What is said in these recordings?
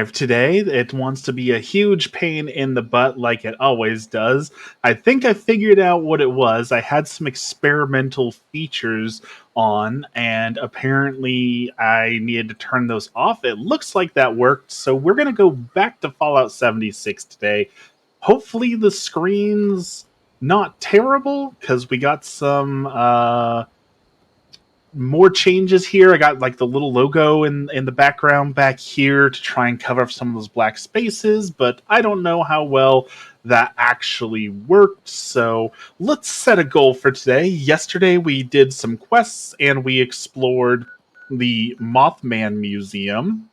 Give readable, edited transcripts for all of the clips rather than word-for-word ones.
Today. It wants to be a huge pain in the butt like it always does. I think I figured out what it was. I had some experimental features on, and apparently I needed to turn those off. It looks like that worked, so we're going to go back to Fallout 76 today. Hopefully, the screen's not terrible because we got some more changes here. I got like the little logo in the background back here to try and cover up some of those black spaces, but I don't know how well that actually worked. So let's set a goal for today. Yesterday we did some quests and we explored the Mothman Museum.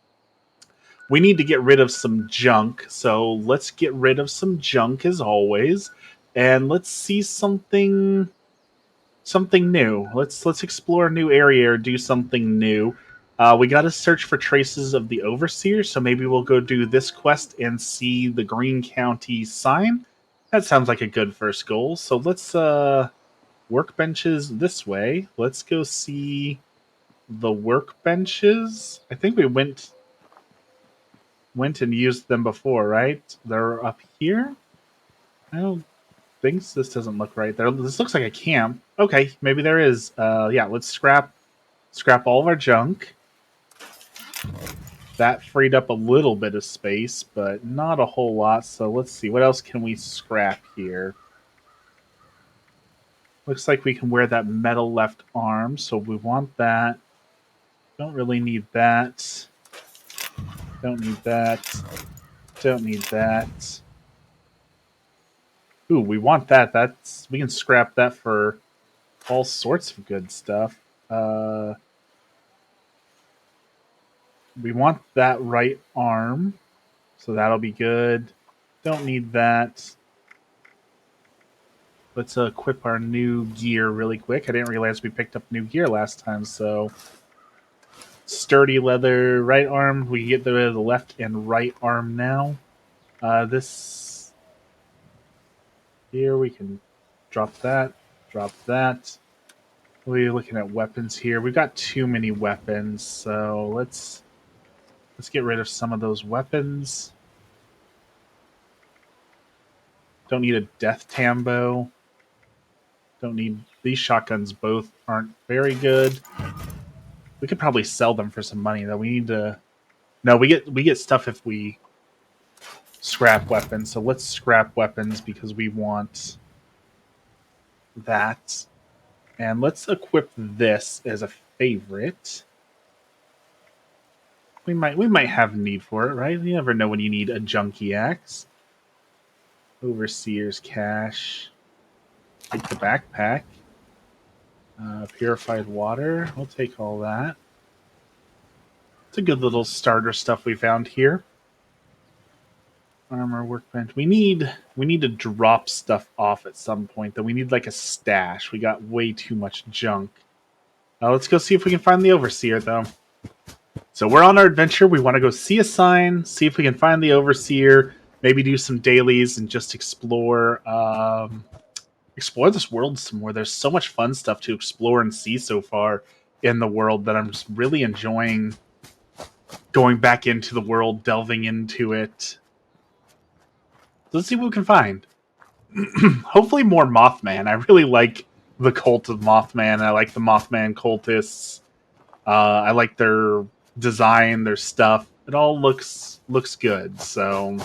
We need to get rid of some junk, so let's get rid of some junk as always, and let's see something new. Let's explore a new area or do something new. We got to search for traces of the overseer, so maybe we'll go do this quest and see the Green County sign. That sounds like a good first goal. So let's workbenches this way. Let's go see the workbenches. I think we went and used them before, right? They're up here. I don't think this doesn't look right. This looks like a camp. Okay, maybe there is. Yeah, let's scrap all of our junk. That freed up a little bit of space, but not a whole lot. So let's see. What else can we scrap here? Looks like we can wear that metal left arm, so we want that. Don't really need that. Don't need that. Don't need that. Ooh, we want that. We can scrap that for all sorts of good stuff. We want that right arm, so that'll be good. Don't need that. Let's equip our new gear really quick. I didn't realize we picked up new gear last time, so sturdy leather right arm. We can get the left and right arm now. This here we can drop that, drop that. We're looking at weapons here. We've got too many weapons, so let's get rid of some of those weapons. Don't need a death tambo. Don't need these shotguns. Both aren't very good. We could probably sell them for some money though. We need to. No, we get stuff if we scrap weapons. So let's scrap weapons because we want that. And let's equip this as a favorite. We might have need for it, right? You never know when you need a junkie axe. Overseer's cache. Take the backpack. Purified water. We'll take all that. It's a good little starter stuff we found here. Armor workbench. We need to drop stuff off at some point. Though we need like a stash. We got way too much junk. Let's go see if we can find the overseer though. So we're on our adventure. We want to go see a sign, see if we can find the overseer, maybe do some dailies and just explore this world some more. There's so much fun stuff to explore and see so far in the world that I'm just really enjoying going back into the world, delving into it. Let's see what we can find. Hopefully more Mothman. I really like the cult of Mothman. I like the Mothman cultists. I like their design, their stuff. It all looks good. So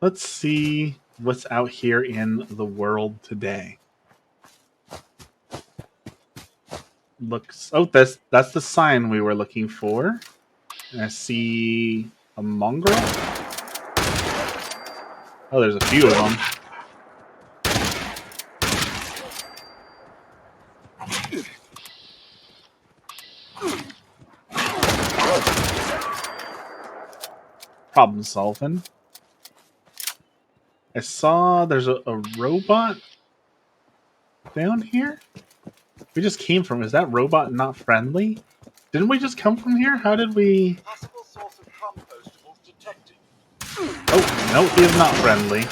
let's see what's out here in the world today. That's the sign we were looking for. And I see a mongrel. Oh, there's a few of them. Problem solving. I saw there's a robot down here. We just came from. Is that robot not friendly? Didn't we just come from here? How did we? Possible source of compostables detected. Oh no, he is not friendly.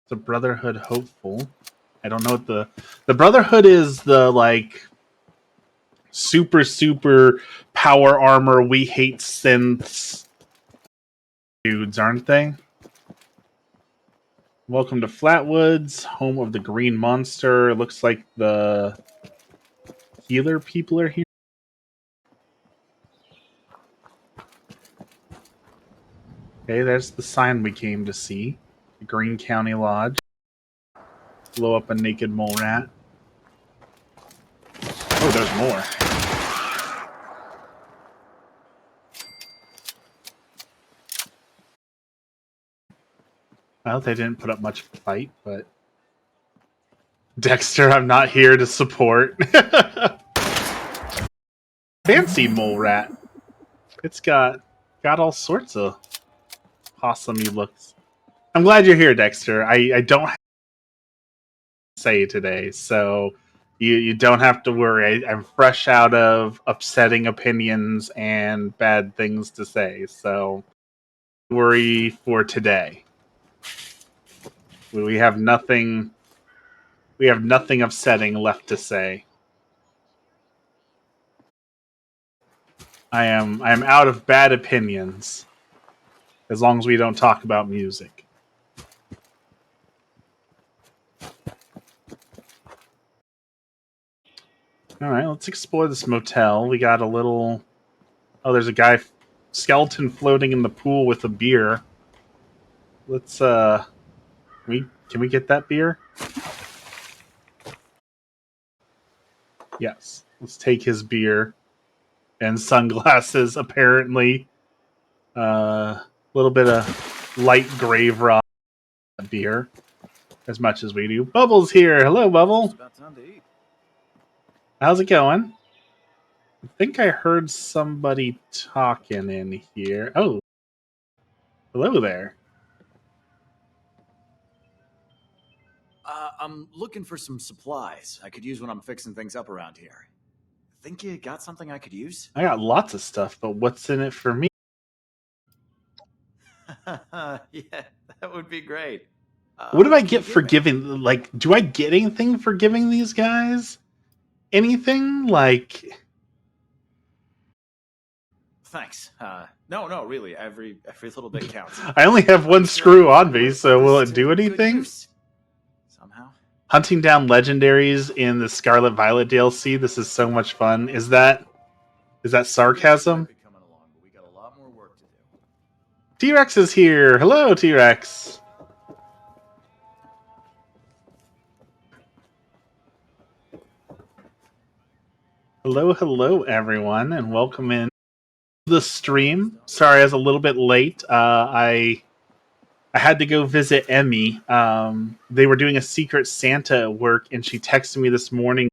The Brotherhood hopeful. I don't know what the Brotherhood is. The like super, super power armor, we hate synths dudes, aren't they? Welcome to Flatwoods, home of the Green Monster. It looks like the healer people are here. Okay, there's the sign we came to see. The Green County Lodge. Blow up a naked mole rat. Oh, there's more. Well, they didn't put up much of a fight, but... Dexter, I'm not here to support. Fancy mole rat. It's got all sorts of possum-y looks. I'm glad you're here, Dexter. I don't have to say today, so you don't have to worry. I'm fresh out of upsetting opinions and bad things to say, so don't worry for today. We have nothing upsetting left to say. I am out of bad opinions as long as we don't talk about music. All right, let's explore this motel. We got a little... Oh, there's a guy skeleton floating in the pool with a beer. Let's can we get that beer? Yes. Let's take his beer and sunglasses apparently. A little bit of light grave rob beer as much as we do. Bubble's here. Hello, Bubble. How's it going? I think I heard somebody talking in here. Oh. Hello there. I'm looking for some supplies I could use when I'm fixing things up around here. Think you got something I could use? I got lots of stuff, but what's in it for me? Yeah, that would be great. What do I get for giving? Like, do I get anything for giving these guys? Anything? Like... Thanks. No, really. Every little bit counts. I only have one screw on me, so will it do anything? Somehow. Hunting down legendaries in the Scarlet Violet DLC. This is so much fun. Is that sarcasm? T-Rex is here. Hello, T-Rex. Hello, everyone, and welcome in the stream. Sorry, I was a little bit late. I had to go visit Emmy. They were doing a Secret Santa at work, and she texted me this morning.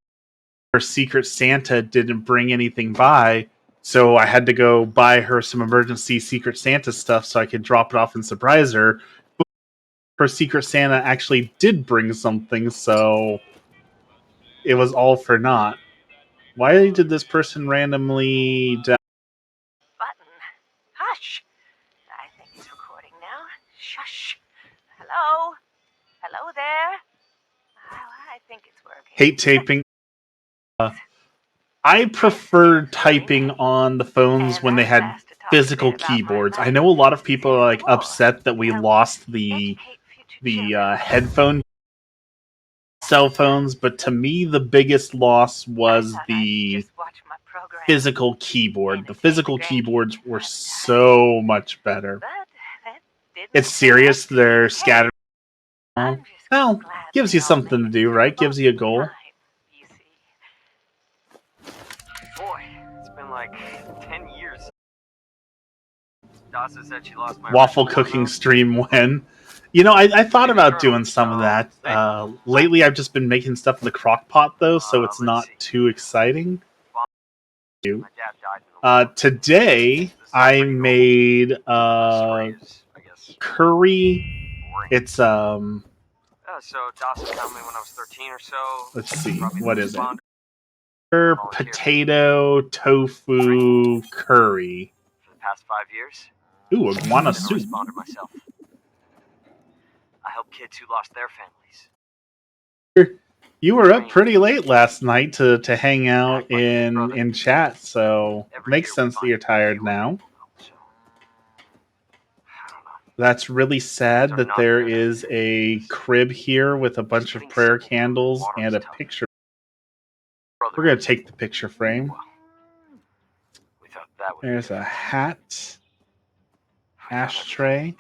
Her Secret Santa didn't bring anything by, so I had to go buy her some emergency Secret Santa stuff so I could drop it off and surprise her. But her Secret Santa actually did bring something, so it was all for naught. Why did this person randomly... Button. Hush. I think it's recording now. Shush. Hello? Hello there? Well, I think it's working. Hate taping. I preferred typing on the phones when they had physical keyboards. I know a lot of people are like upset that we lost the headphone cell phones, but to me the biggest loss was the physical keyboard. The physical keyboards were so much better. It's serious, they're scattered. Well, gives you something to do, right? Gives you a goal. Boy, it's been like 10 years. Dasa said she lost my Waffle cooking stream when... You know, I thought about doing some of that. Lately, I've just been making stuff in the crock pot, though, so it's not too exciting. Today, I made curry. It's, So Dasa found me when I was 13 or so. let's see, what is it? Potato tofu curry. For the past 5 years. Ooh, iguana soup. Myself. I help kids who lost their families. You were up pretty late last night to hang out in chat, so makes sense that you're tired now. That's really sad that there is a crib here with a bunch of prayer candles and a picture. We're going to take the picture frame. There's a hat, ashtray.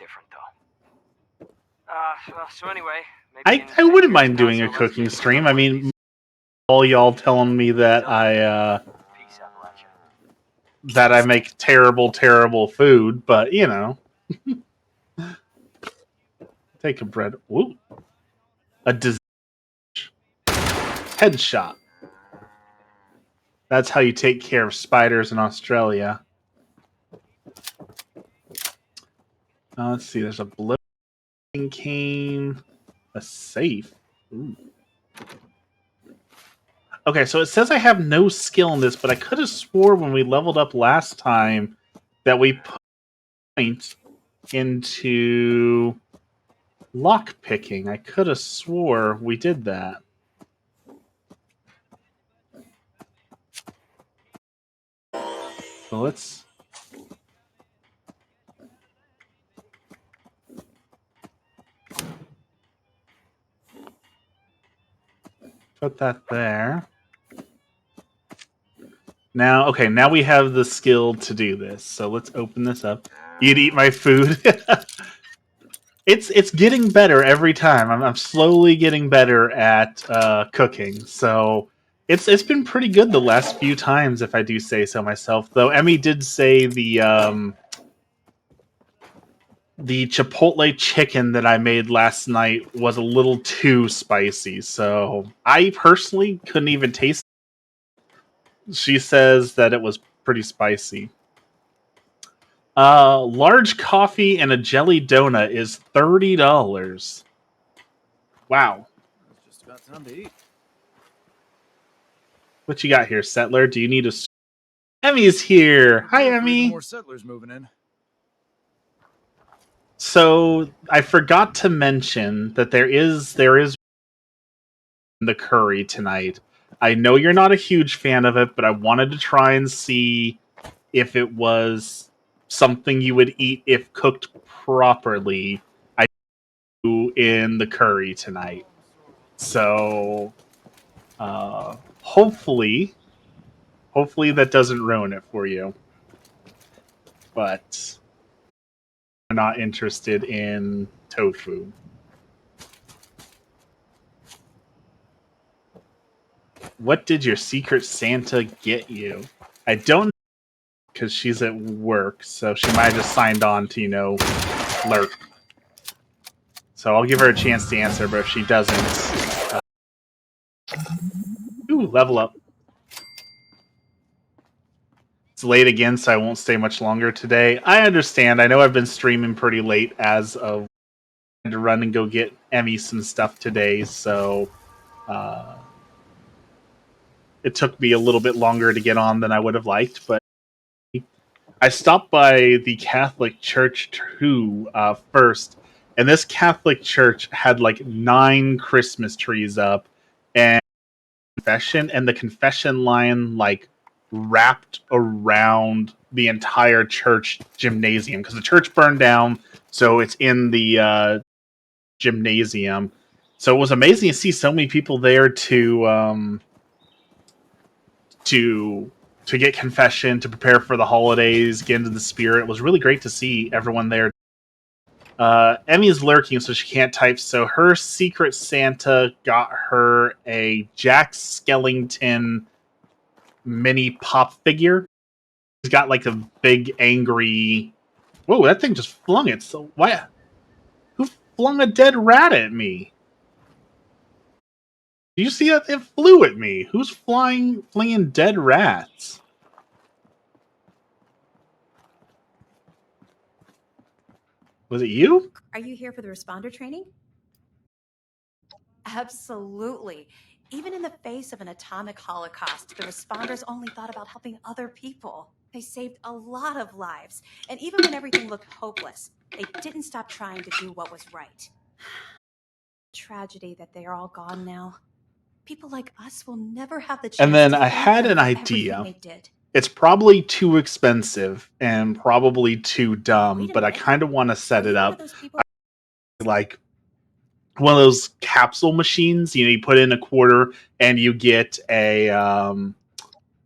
So anyway, I wouldn't mind doing a cooking stream. I mean, all y'all telling me that I make terrible, terrible food, but you know. Take a bread. Ooh. A headshot. That's how you take care of spiders in Australia. Let's see. There's a blowing cane, a safe. Ooh. Okay, so it says I have no skill in this, but I could have swore when we leveled up last time that we put points into lock picking. I could have swore we did that. So let's put that there. Now, okay, now we have the skill to do this. So let's open this up. You'd eat my food. It's getting better every time. I'm slowly getting better at cooking. So it's been pretty good the last few times, if I do say so myself. Though Emmy did say the chipotle chicken that I made last night was a little too spicy. So I personally couldn't even taste it. She says that it was pretty spicy. Large coffee and a jelly donut is $30. Wow. It's just about time to eat. What you got here, Settler? Do you need a... Emmy's here! Hi, Emmy! More settlers moving in. So, I forgot to mention that there is the curry tonight. I know you're not a huge fan of it, but I wanted to try and see if it was something you would eat if cooked properly. I do in the curry tonight. So, hopefully that doesn't ruin it for you. But I'm not interested in tofu. What did your Secret Santa get you? I don't know, because she's at work, so she might have just signed on to, lurk. So I'll give her a chance to answer, but if she doesn't... Ooh, level up. It's late again, so I won't stay much longer today. I understand. I know I've been streaming pretty late as of... I had to run and go get Emmy some stuff today, so... it took me a little bit longer to get on than I would have liked, but I stopped by the Catholic Church too first, and this Catholic Church had like 9 Christmas trees up, and the confession line like wrapped around the entire church gymnasium because the church burned down, so it's in the gymnasium. So it was amazing to see so many people there to get confession, to prepare for the holidays, get into the spirit. It was really great to see everyone there. Emmy's lurking, so she can't type. So her Secret Santa got her a Jack Skellington mini pop figure. He's got like a big angry... Whoa, that thing just flung it. So why? Who flung a dead rat at me? Do you see that? It flew at me. Who's flinging dead rats? Was it you? Are you here for the responder training? Absolutely. Even in the face of an atomic holocaust, the responders only thought about helping other people. They saved a lot of lives. And even when everything looked hopeless, they didn't stop trying to do what was right. Tragedy that they are all gone now. People like us will never have the chance. And then to I thank had them an for everything idea. they did. It's probably too expensive and probably too dumb, Wait a but I minute. kind of want to set Are it you one up of those people? like one of those capsule machines. You put in a quarter and you get To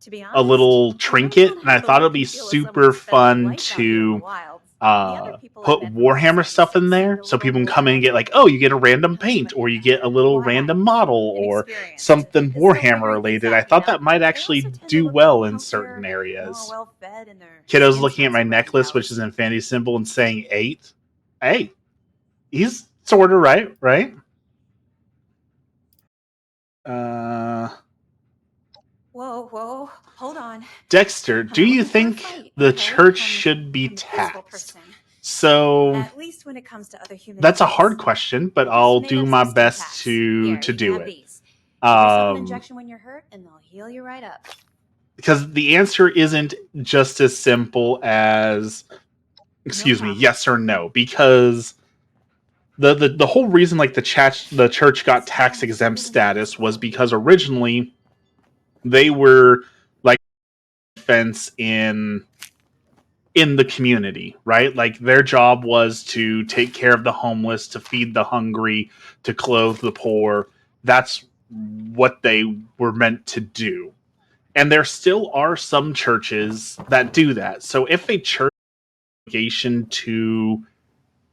be a honest, little I trinket, really and I wanna thought know it'd how be it can feel with someone super who spent their fun life out here in the to wilds. The other people I've put met from Warhammer overseas stuff in seemed there, a so little people can more come in and get like, adventurous. oh, you get a random Not too paint, or many you get a little why random not? model, or Inexperienced. something It's still Warhammer figuring things related. I out, thought that might They also actually tend to do look well in healthier, certain more areas. well fed, and their Kiddo's skin's looking not at my so necklace, which roughy is an infinity symbol, and saying 8. Hey, he's sort of right? Whoa, hold on. Dexter, I'm do not you looking for a think fight, the okay? church should be I'm a peaceful taxed? person. So At least when it comes to other human that's a beings. hard question, but I just I'll made do up my some skin best packs. to Here, you can do have it. these. Give yourself an Um, injection when you're hurt, and they'll heal you right up. because the answer isn't just as simple as, excuse me, problem. yes or no. Because the whole reason like the church got tax exempt status was because originally they were like fence in the community, right? Like their job was to take care of the homeless, to feed the hungry, to clothe the poor. That's what they were meant to do. And there still are some churches that do that. So if a church obligation to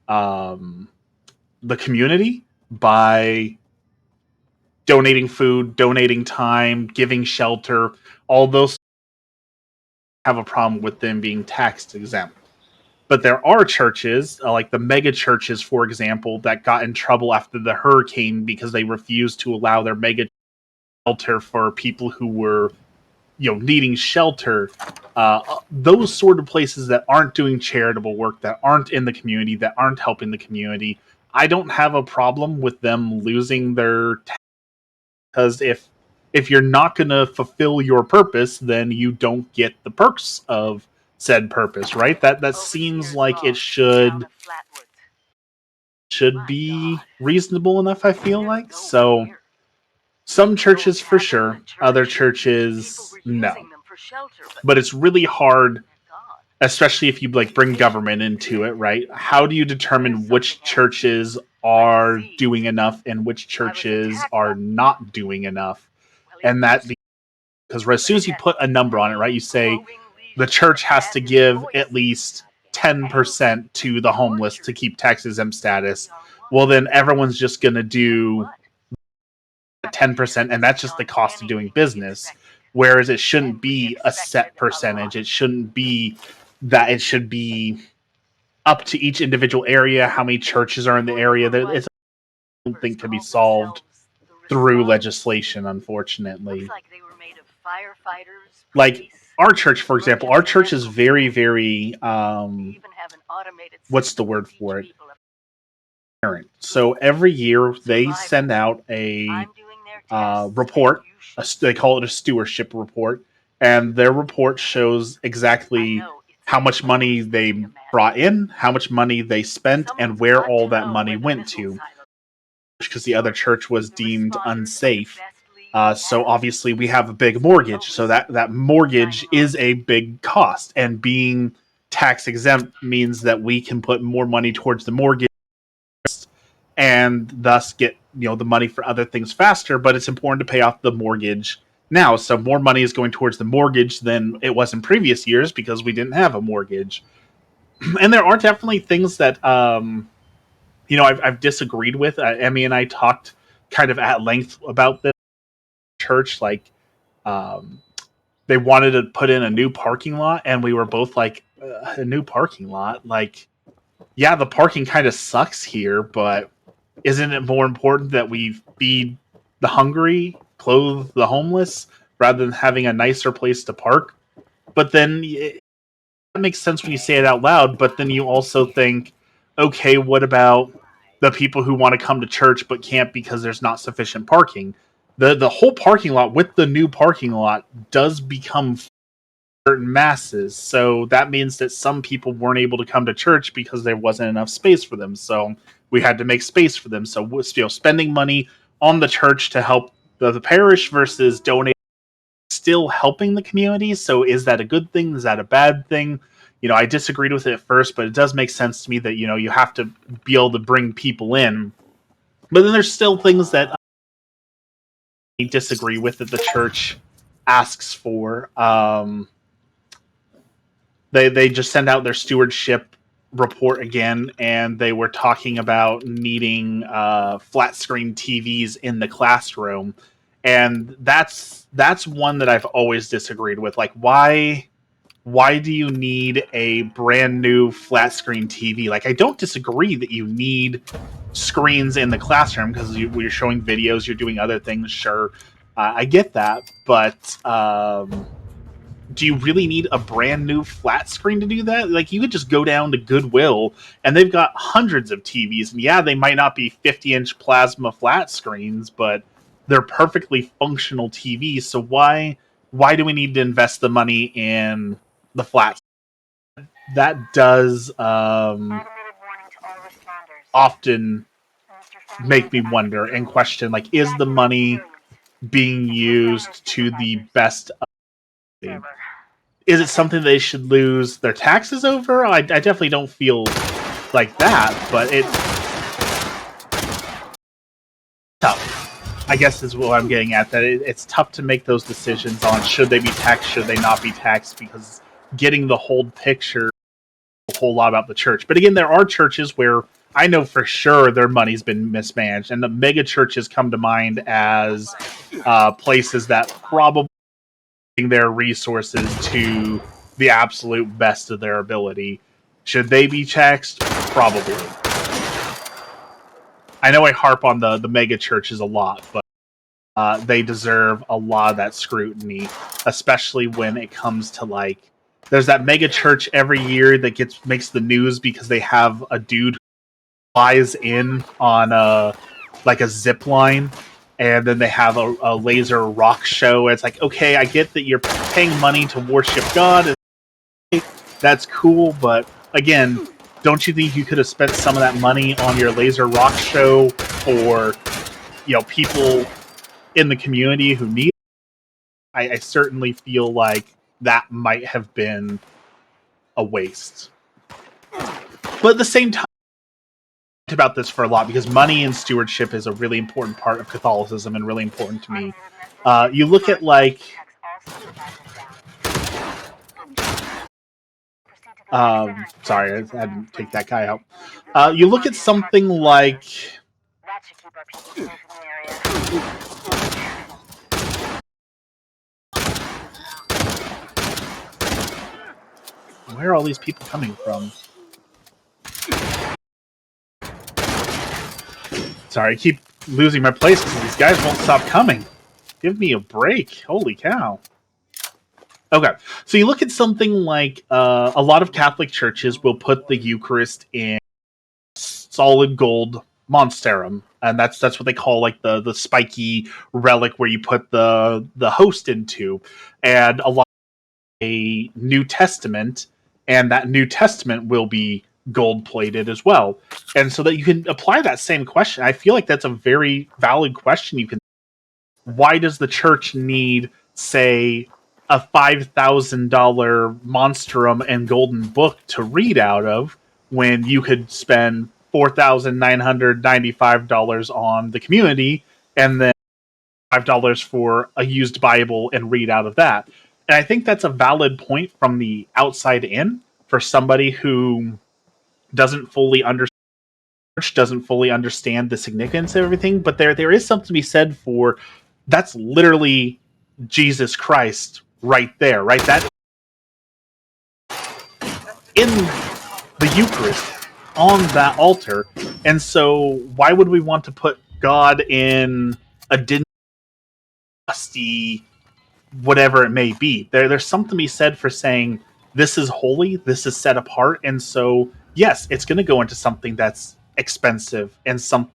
the community by donating food, donating time, giving shelter, all those have a problem with them being tax exempt. But there are churches, like the mega churches, for example, that got in trouble after the hurricane because they refused to allow their mega shelter for people who were, needing shelter. Those sort of places that aren't doing charitable work, that aren't in the community, that aren't helping the community. I don't have a problem with them losing their tax, because if you're not going to fulfill your purpose, then you don't get the perks of said purpose, right? That seems like it should be reasonable enough, I feel like. So some churches for sure, other churches no. But it's really hard, especially if you like bring government into it, right? How do you determine which churches are doing enough and which churches are not doing enough? And that because as soon as you put a number on it, right, you say the church has to give at least 10% to the homeless to keep tax exempt status. Well, then everyone's just going to do 10%, and that's just the cost of doing business. Whereas it shouldn't be a set percentage. It shouldn't be that. It should be up to each individual area, how many churches are in the area. That it's, I don't think, can be solved through legislation, unfortunately. Like our church, for example, our church is very, very what's the word for it? So every year they send out a report. They call it a stewardship report, and their report shows exactly how much money they brought in, how much money they spent, and where all that money went to. Because the other church was deemed unsafe. So obviously we have a big mortgage. So that mortgage is a big cost, and being tax exempt means that we can put more money towards the mortgage and thus get the money for other things faster. But it's important to pay off the mortgage now, so more money is going towards the mortgage than it was in previous years because we didn't have a mortgage. And there are definitely things that I've disagreed with. Emmy and I talked kind of at length about this church. Like they wanted to put in a new parking lot, and we were both like, a new parking lot? Like, yeah, the parking kind of sucks here, but isn't it more important that we feed the hungry, clothe the homeless, rather than having a nicer place to park? But then that makes sense when you say it out loud, but then you also think, okay, what about the people who want to come to church but can't because there's not sufficient parking? The whole parking lot with the new parking lot does become certain masses. So that means that some people weren't able to come to church because there wasn't enough space for them. So we had to make space for them. So spending money on the church to help the parish versus donating, still helping the community. So is that a good thing? Is that a bad thing? I disagreed with it at first, but it does make sense to me that you have to be able to bring people in. But then there's still things that I disagree with that the church asks for. They just sent out their stewardship report again, and they were talking about needing flat screen TVs in the classroom, and that's one that I've always disagreed with. Like, why do you need a brand new flat screen TV? Like, I don't disagree that you need screens in the classroom because you're showing videos, you're doing other things. Sure, I get that, but do you really need a brand new flat screen to do that? Like, you could just go down to Goodwill and they've got hundreds of TVs, and yeah, they might not be 50-inch plasma flat screens, but they're perfectly functional TVs. So why do we need to invest the money in the flat? That does often make me wonder and question, like, is the money being used to the best of the, is it something they should lose their taxes over? I definitely don't feel like that, but it's tough, I guess, is what I'm getting at. That it's tough to make those decisions on should they be taxed, should they not be taxed, because getting the whole picture a whole lot about the church. But again, there are churches where I know for sure their money's been mismanaged, and the mega churches come to mind as places that probably their resources to the absolute best of their ability. Should they be taxed? Probably. I know I harp on the mega churches a lot, but they deserve a lot of that scrutiny, especially when it comes to, like, there's that mega church every year that makes the news because they have a dude who flies in on a zip line, and then they have a laser rock show. It's like, okay, I get that you're paying money to worship God. That's cool, but again, don't you think you could have spent some of that money on your laser rock show for, people in the community who need it? I certainly feel like that might have been a waste. But at the same time, about this for a lot because money and stewardship is a really important part of Catholicism and really important to me. You look at, like, sorry, I had to take that guy out. You look at something like where are all these people coming from? Sorry, I keep losing my place because these guys won't stop coming. Give me a break. Holy cow. Okay, so you look at something like a lot of Catholic churches will put the Eucharist in solid gold monsterum, and that's what they call, like, the spiky relic where you put the host into, and a lot of a New Testament, and that New Testament will be gold plated as well, and so that you can apply that same question. I feel like that's a very valid question. You can, why does the church need, say, a $5,000 monstrum and golden book to read out of when you could spend $4,995 on the community and then $5 for a used Bible and read out of that? And I think that's a valid point from the outside in for somebody who doesn't fully understand the significance of everything. But there is something to be said for, that's literally Jesus Christ right there, right? That in the Eucharist on that altar. And so why would we want to put God in a dusty whatever it may be? There's something to be said for saying this is holy, this is set apart, and so yes, it's going to go into something that's expensive and something,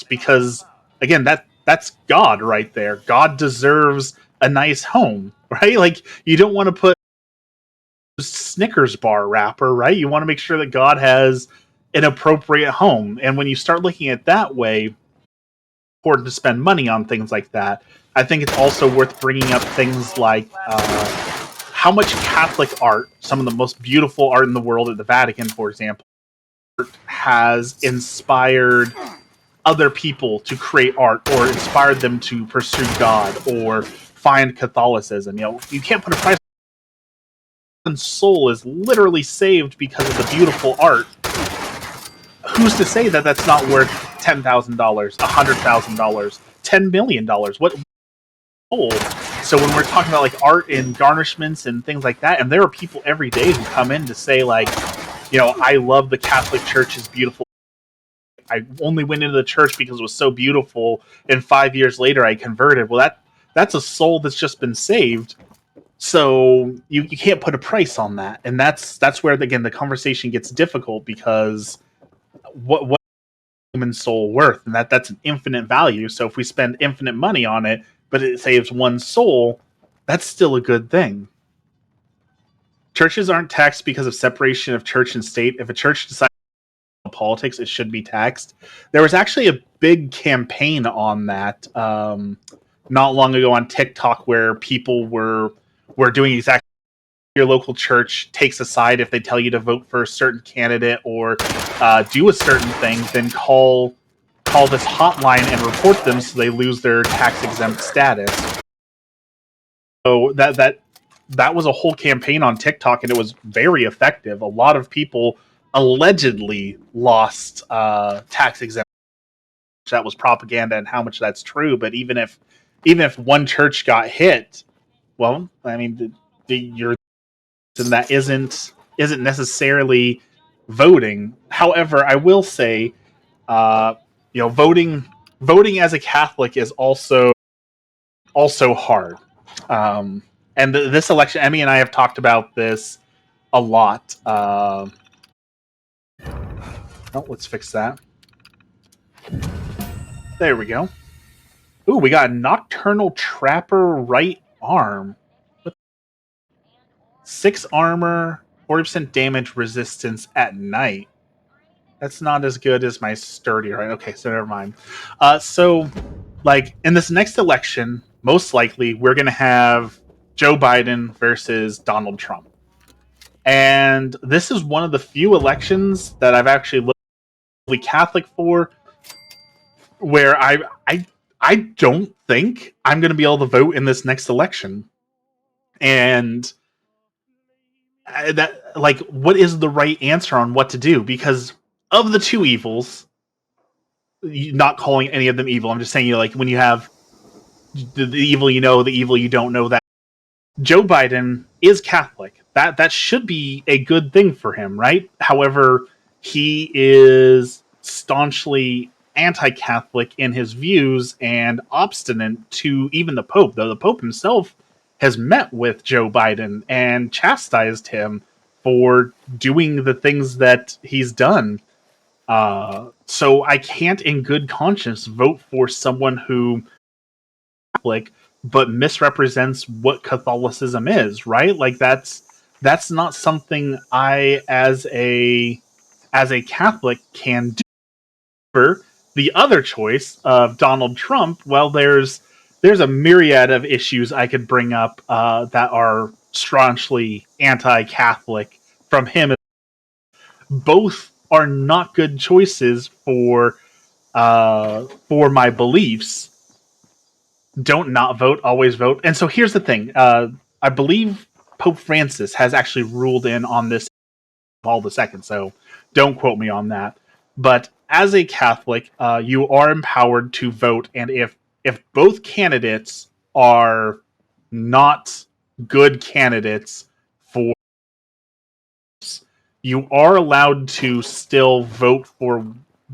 because again, that's God right there. God deserves a nice home, right? Like, you don't want to put Snickers bar wrapper, right? You want to make sure that God has an appropriate home. And when you start looking at it that way, important to spend money on things like that. I think it's also worth bringing up things like how much Catholic art, some of the most beautiful art in the world at the Vatican, for example, has inspired other people to create art or inspired them to pursue God or find Catholicism. You can't put a price. One's soul is literally saved because of the beautiful art. Who's to say that that's not worth $10,000, $100,000, $10 million? What? So when we're talking about like art and garnishments and things like that, and there are people every day who come in to say like, I love the Catholic Church, is beautiful. I only went into the church because it was so beautiful, and 5 years later I converted. Well, that's a soul that's just been saved. So you can't put a price on that, and that's where again the conversation gets difficult, because what human soul worth, and that's an infinite value. So if we spend infinite money on it, but it saves one soul, that's still a good thing. Churches aren't taxed because of separation of church and state. If a church decides politics, it should be taxed. There was actually a big campaign on that not long ago on TikTok, where people were doing exactly your local church takes a side. If they tell you to vote for a certain candidate or do a certain thing, then call this hotline and report them so they lose their tax exempt status. So that was a whole campaign on TikTok, and it was very effective. A lot of people allegedly lost tax exempt. That was propaganda, and how much that's true. But even if one church got hit, well, I mean, that isn't necessarily voting. However, I will say, voting as a Catholic is also hard. And this election, Emmy and I have talked about this a lot. Let's fix that. There we go. Ooh, we got a Nocturnal Trapper right arm. 6 armor, 40% damage resistance at night. That's not as good as my sturdy, right? Okay, so never mind. So, like, in this next election, most likely we're going to have Joe Biden versus Donald Trump. And this is one of the few elections that I've actually looked Catholic for, where I don't think I'm going to be able to vote in this next election. And that, like, what is the right answer on what to do? Because of the two evils, not calling any of them evil, I'm just saying, like, when you have the evil the evil you don't know, that Joe Biden is Catholic. That should be a good thing for him, right? However, he is staunchly anti-Catholic in his views and obstinate to even the Pope, though the Pope himself has met with Joe Biden and chastised him for doing the things that he's done. So I can't in good conscience vote for someone who Catholic but misrepresents what Catholicism is, right? Like that's not something I as a Catholic can do. For the other choice of Donald Trump, well, there's a myriad of issues I could bring up that are staunchly anti-Catholic from him. Both are not good choices for my beliefs. Don't not vote, always vote. And so here's the thing. I believe Pope Francis has actually ruled in on this Paul II, so don't quote me on that. But as a Catholic, you are empowered to vote, and if both candidates are not good candidates for, you are allowed to still vote for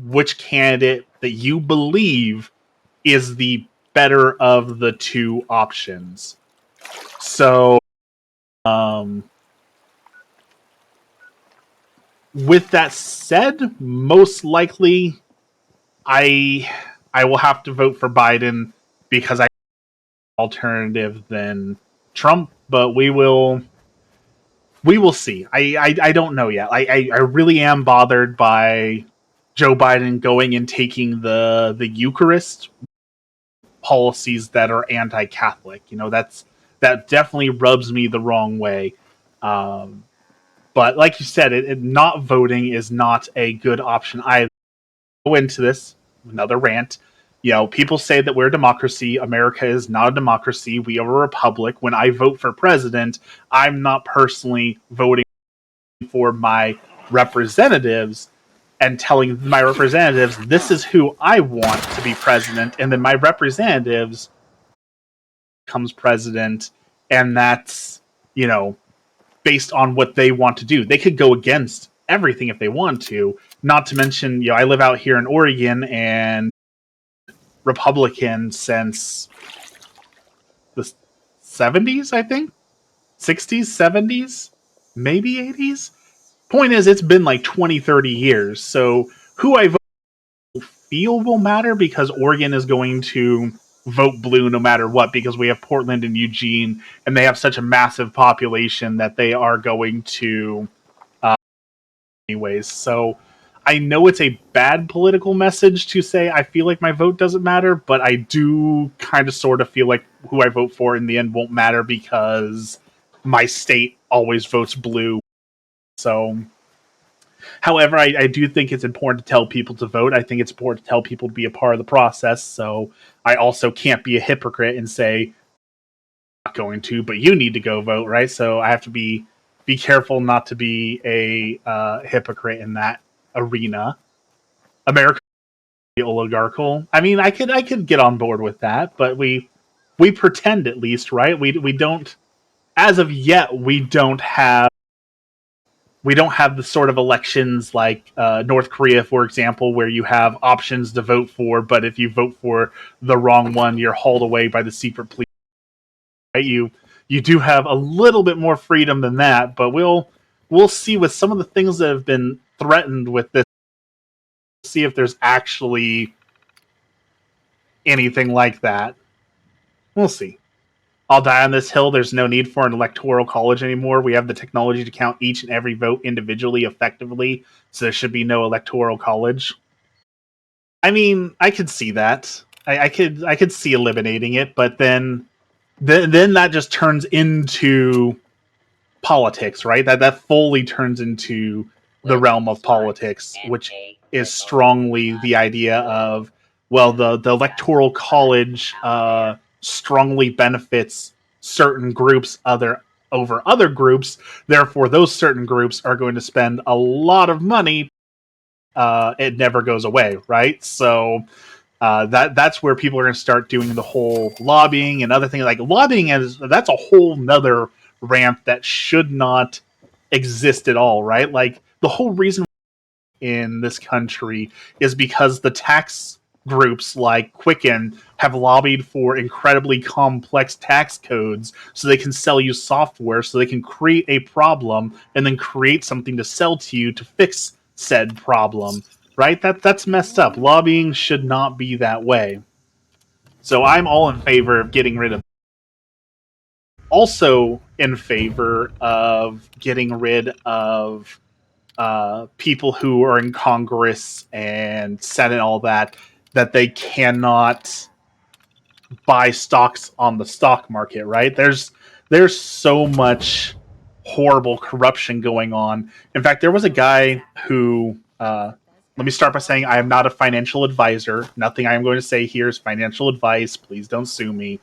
which candidate that you believe is the better of the two options. So, with that said, most likely I will have to vote for Biden because I alternative than Trump, but we will see. I don't know yet. I really am bothered by Joe Biden going and taking the Eucharist policies that are anti-Catholic. That definitely rubs me the wrong way. But like you said, not voting is not a good option. I go into this another rant. People say that we're a democracy. America is not a democracy. We are a republic. When I vote for president, I'm not personally voting for my representatives and telling my representatives this is who I want to be president, and then my representatives becomes president, and that's based on what they want to do. They could go against everything if they want to. Not to mention, I live out here in Oregon, and Republican since the 70s, I think, 60s, 70s, maybe 80s. Point is, it's been like 20, 30 years. So who I feel will matter, because Oregon is going to vote blue no matter what, because we have Portland and Eugene, and they have such a massive population that they are going to anyways. So I know it's a bad political message to say I feel like my vote doesn't matter, but I do kind of sort of feel like who I vote for in the end won't matter, because my state always votes blue. So however, I do think it's important to tell people to vote. I think it's important to tell people to be a part of the process. So I also can't be a hypocrite and say, I'm not going to, but you need to go vote, right? So I have to be careful not to be a hypocrite in that arena. America is oligarchical. I mean, I could get on board with that, but we pretend, at least, right? We don't, as of yet, we don't have the sort of elections like North Korea, for example, where you have options to vote for, but if you vote for the wrong one, you're hauled away by the secret police. Right? You do have a little bit more freedom than that, but we'll see with some of the things that have been threatened with this. See if there's actually anything like that. We'll see. I'll die on this hill. There's no need for an electoral college anymore. We have the technology to count each and every vote individually, effectively, so there should be no electoral college. I mean, I could see that. I could see eliminating it, but then that just turns into politics, right? That fully turns into the realm of politics, which is strongly the idea of, well, the electoral college strongly benefits certain groups over other groups. Therefore, those certain groups are going to spend a lot of money. It never goes away, right? So that's where people are going to start doing the whole lobbying and other things. Like lobbying that's a whole nother ramp that should not exist at all, right? Like the whole reason in this country is because the tax groups like Quicken have lobbied for incredibly complex tax codes so they can sell you software, so they can create a problem and then create something to sell to you to fix said problem, right? That's messed up. Lobbying should not be that way. So I'm all in favor of getting rid of. Also in favor of getting rid of people who are in Congress and Senate and all that they cannot buy stocks on the stock market, right? There's so much horrible corruption going on. In fact, there was a guy who let me start by saying I am not a financial advisor. Nothing I am going to say here is financial advice. Please don't sue me.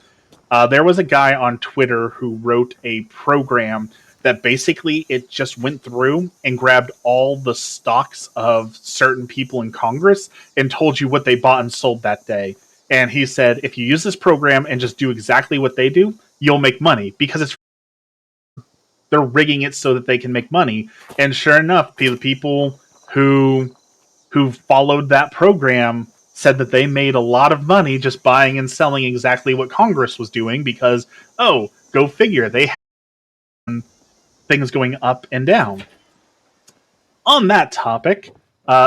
There was a guy on Twitter who wrote a program that basically it just went through and grabbed all the stocks of certain people in Congress and told you what they bought and sold that day. And he said, if you use this program and just do exactly what they do, you'll make money, because they're rigging it so that they can make money. And sure enough, the people who followed that program said that they made a lot of money just buying and selling exactly what Congress was doing, because, oh, go figure, they have things going up and down. On that topic,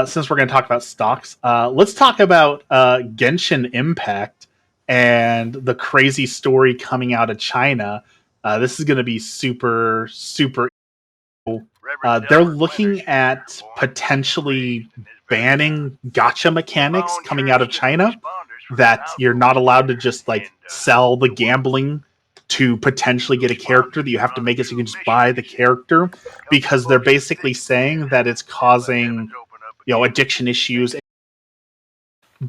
since we're going to talk about stocks, let's talk about Genshin Impact and the crazy story coming out of China. This is going to be super, super. They're looking at potentially banning gacha mechanics coming out of China. that you're not allowed to just like sell the gambling to potentially get a character, that you have to make it so you can just buy the character, because they're basically saying that it's causing, addiction issues.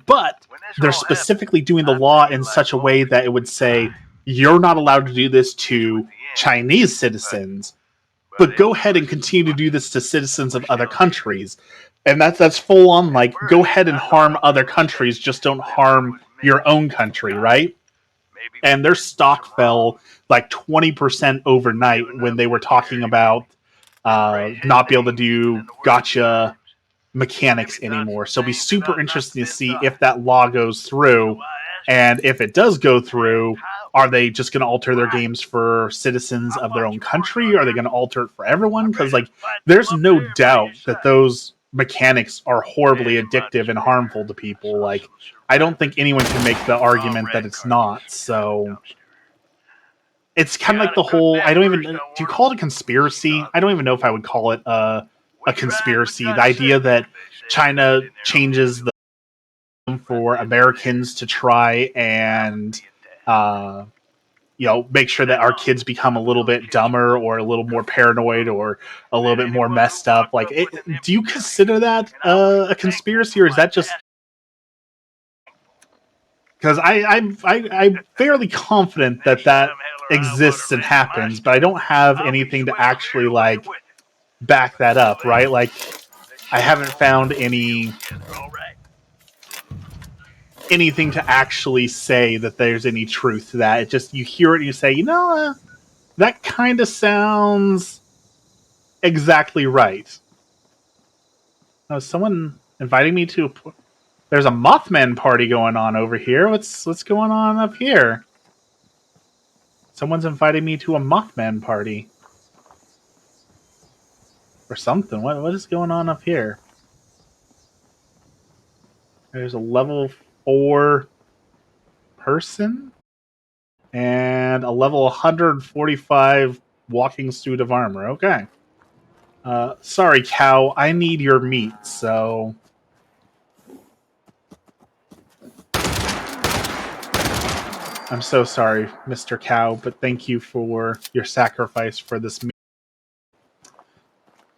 But they're specifically doing the law in such a way that it would say you're not allowed to do this to Chinese citizens, but go ahead and continue to do this to citizens of other countries. And that's full on, like, go ahead and harm other countries, just don't harm your own country, right? And their stock fell like 20% overnight when they were talking about not be able to do gotcha mechanics anymore. So it'll be super interesting to see if that law goes through. And if it does go through, are they just going to alter their games for citizens of their own country? Are they going to alter it for everyone? Because, like, there's no doubt that those mechanics are horribly addictive and harmful to people. Like, I don't think anyone can make the argument that it's not. So it's kind of like the whole, I don't even, do you call it a conspiracy? I don't even know if I would call it a conspiracy. The idea that China changes the for Americans to try and make sure that our kids become a little bit dumber or a little more paranoid or a little bit more messed up. Like, do you consider that a conspiracy, or is that just because I'm fairly confident that exists and happens, but I don't have anything to actually like back that up, right? Like, I haven't found anything to actually say that there's any truth to that. It just, you hear it and you say, that kind of sounds exactly right. Oh, someone inviting me to there's a Mothman party going on over here. What's going on up here? Someone's inviting me to a Mothman party. Or something. What is going on up here? There's a level 4 person and a level 145 walking suit of armor. Okay. Sorry, cow. I need your meat, so I'm so sorry, Mr. Cow, but thank you for your sacrifice for this meat.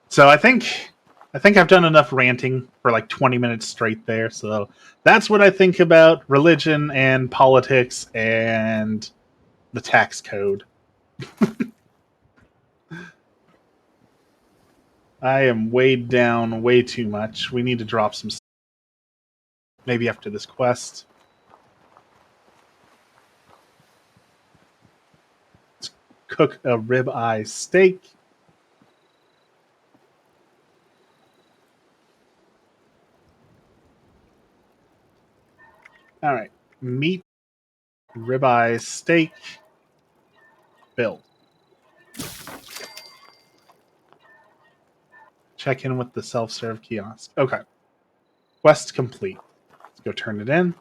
So I think I've done enough ranting for like 20 minutes straight there. So that's what I think about religion and politics and the tax code. I am weighed down way too much. We need to drop some stuff. Maybe after this quest. Let's cook a ribeye steak. All right, meat, ribeye, steak, build. Check in with the self-serve kiosk. Okay, quest complete. Let's go turn it in.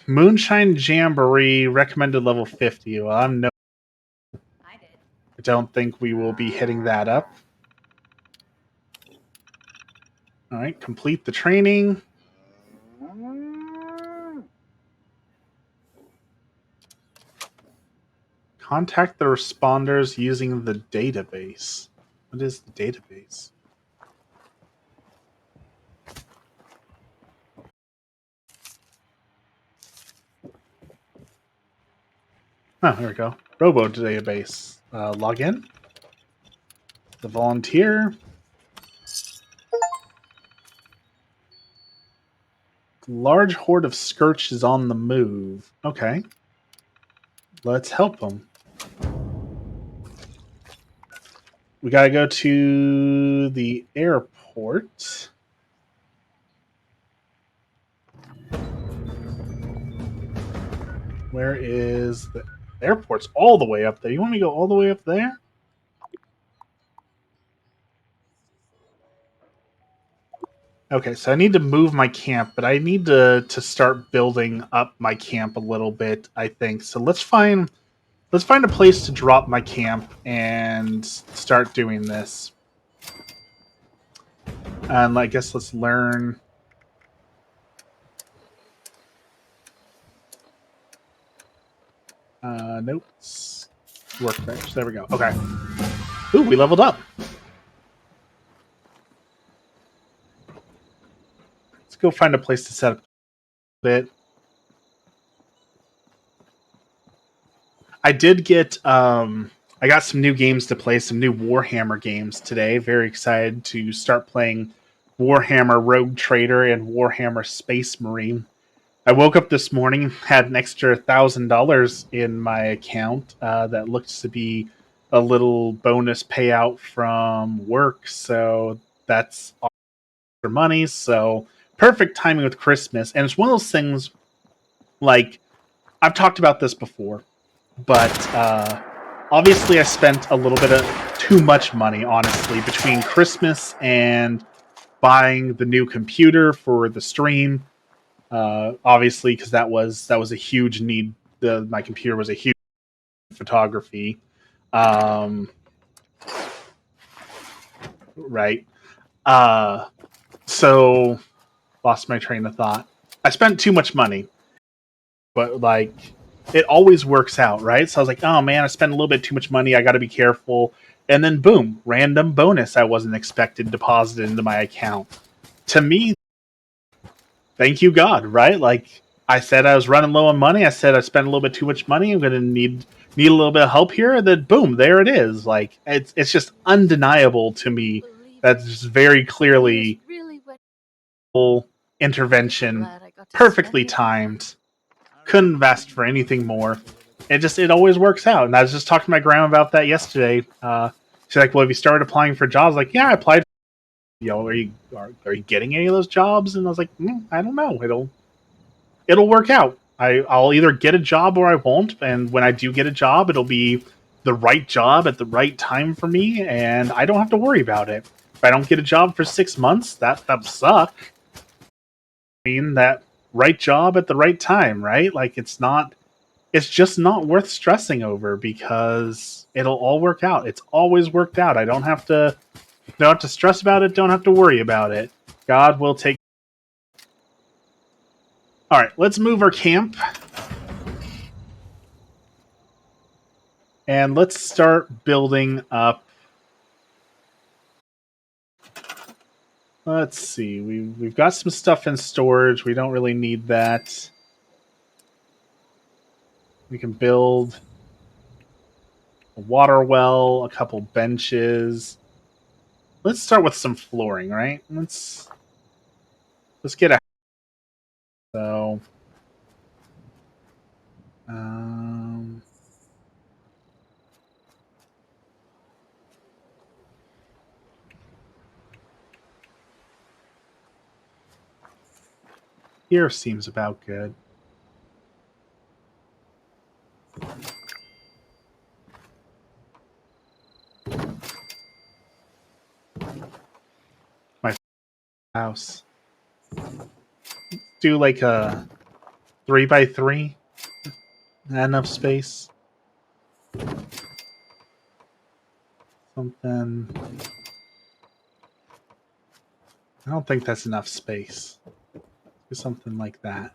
Moonshine Jamboree recommended level 50. Well, I don't think we will be hitting that up. All right, complete the training. Contact the responders using the database. What is the database? Oh, here we go. Robo database. Log in. The volunteer. Large horde of Scourge is on the move. Okay. Let's help them. We gotta go to the airport. Where is the airport's all the way up there? You want me to go all the way up there? Okay, so I need to move my camp, but I need to start building up my camp a little bit, I think. So let's find a place to drop my camp and start doing this. And I guess let's learn. Notes. Workbench. There we go. Okay. Ooh, we leveled up. Let's go find a place to set up a bit. I did get I got some new games to play, some new Warhammer games today. Very excited to start playing Warhammer Rogue Trader and Warhammer Space Marine. I woke up this morning, had an extra $1,000 in my account that looks to be a little bonus payout from work. So that's all for money. So perfect timing with Christmas. And it's one of those things like I've talked about this before, but obviously I spent a little bit of too much money, honestly, between Christmas and buying the new computer for the stream. Obviously, because that was a huge need. My computer was a huge photography. Right. So lost my train of thought. I spent too much money, but like it always works out, right? So I was like, oh man, I spent a little bit too much money. I got to be careful. And then boom, random bonus I wasn't expected deposited into my account. To me, thank you God, right? Like I said, I was running low on money. I said I spent a little bit too much money. I'm going to need a little bit of help here. And then boom, there it is. Like it's just undeniable to me. That's just very clearly full intervention, perfectly timed. Couldn't have asked for anything more. It always works out. And I was just talking to my grandma about that yesterday. She's like, "Well, have you started applying for jobs?" Like, yeah, I applied. Are you getting any of those jobs? And I was like, I don't know. It'll work out. I'll either get a job or I won't. And when I do get a job, it'll be the right job at the right time for me, and I don't have to worry about it. If I don't get a job for 6 months, that'll suck. I mean, that right job at the right time, right? Like it's just not worth stressing over because it'll all work out. It's always worked out. I don't have to stress about it, don't have to worry about it. God will take. All right, let's move our camp. And let's start building up. Let's see. We've got some stuff in storage. We don't really need that. We can build a water well, a couple benches. Let's start with some flooring, right? Let's get a so here seems about good. My house. Do like a 3x3. Not enough space. Something. I don't think that's enough space. Do something like that.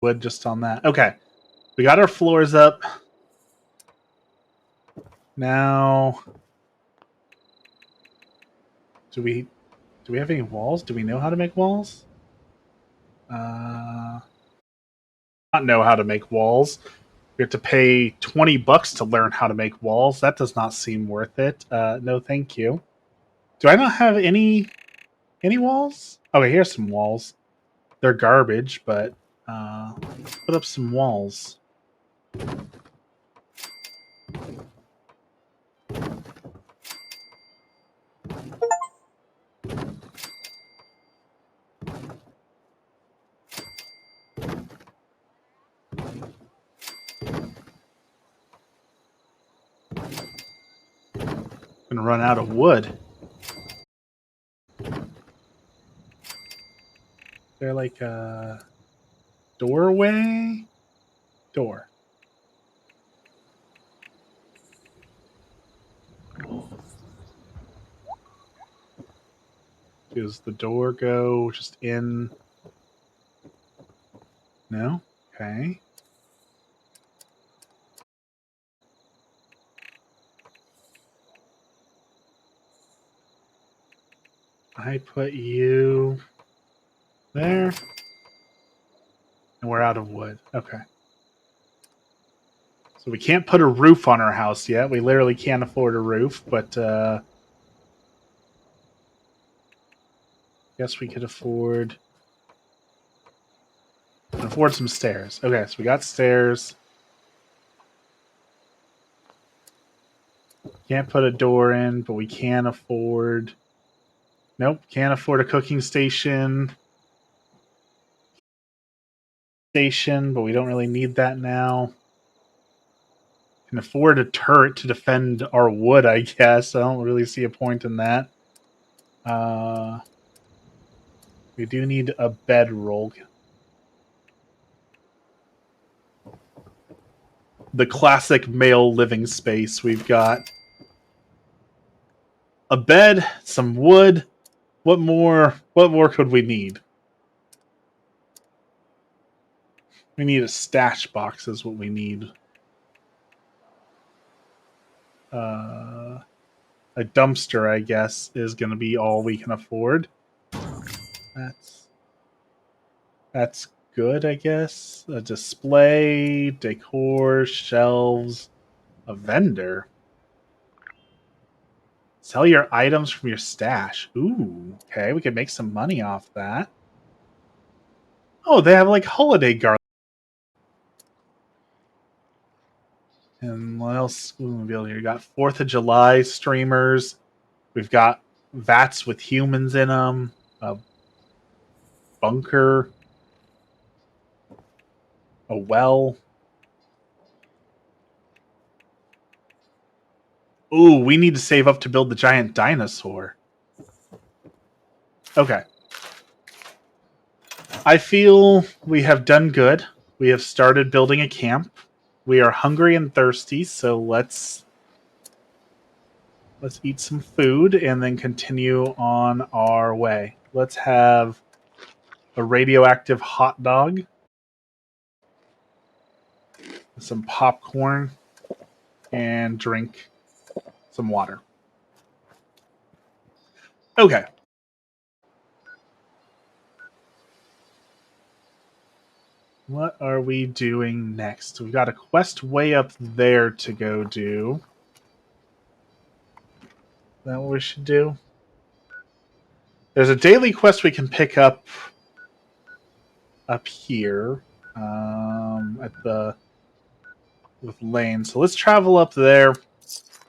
Wood just on that. Okay. We got our floors up. Now do we have any walls? Do we know how to make walls? Not know how to make walls. We have to pay $20 to learn how to make walls. That does not seem worth it. No, thank you. Do I not have any walls? Okay, here's some walls. They're garbage, but put up some walls. Gonna run out of wood. They're like a doorway? Door. Does the door go just in? No? Okay. I put you there. And we're out of wood. Okay. So we can't put a roof on our house yet. We literally can't afford a roof, but guess we could afford some stairs. Okay, so we got stairs. Can't put a door in, but we can afford... Nope, can't afford a cooking station. But we don't really need that now. Can afford a turret to defend our wood, I guess. I don't really see a point in that. We do need a bedroll. The classic male living space. We've got a bed, some wood. What more could we need? We need a stash box is what we need. A dumpster, I guess, is going to be all we can afford. That's good, I guess. A display, decor, shelves, a vendor. Sell your items from your stash. Ooh, okay, we could make some money off that. Oh, they have like holiday garland. And what else we will be able here? We got 4th of July streamers. We've got vats with humans in them. A bunker. A well. Ooh, we need to save up to build the giant dinosaur. Okay. I feel we have done good. We have started building a camp. We are hungry and thirsty, so let's eat some food and then continue on our way. Let's have a radioactive hot dog, some popcorn, and drink some water. Okay. What are we doing next? We've got a quest way up there to go do. Is that what we should do? There's a daily quest we can pick up here with Lane. So let's travel up there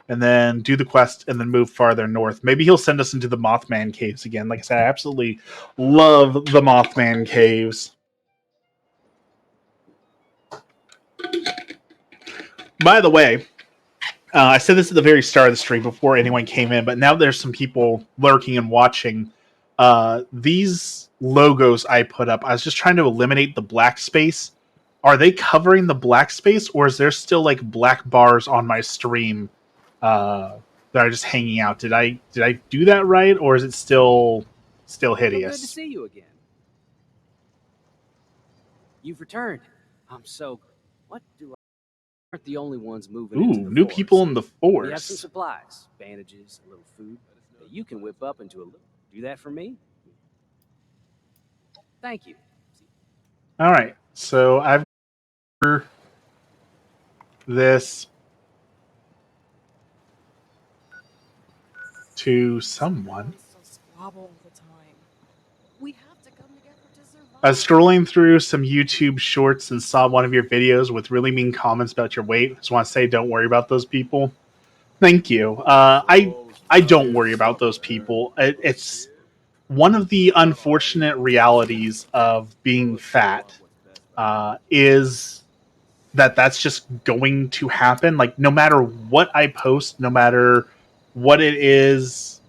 and then do the quest and then move farther north. Maybe he'll send us into the Mothman Caves again. Like I said, I absolutely love the Mothman Caves. By the way, I said this at the very start of the stream before anyone came in, but now there's some people lurking and watching. These logos I put up, I was just trying to eliminate the black space. Are they covering the black space, or is there still like black bars on my stream that are just hanging out? Did I do that right, or is it still hideous? Good to see you again. You've returned. I'm so. What do I? Aren't the only ones moving into the Ooh, new forest. people in the We have some force. supplies, bandages, a little food that you can whip up into a little. Do that for me? Thank you. All right, so I've this to someone. I was scrolling through some YouTube shorts and saw one of your videos with really mean comments about your weight. Just want to say, don't worry about those people. Thank you. I don't worry about those people. It's one of the unfortunate realities of being fat is that's just going to happen. Like, no matter what I post, no matter what it is,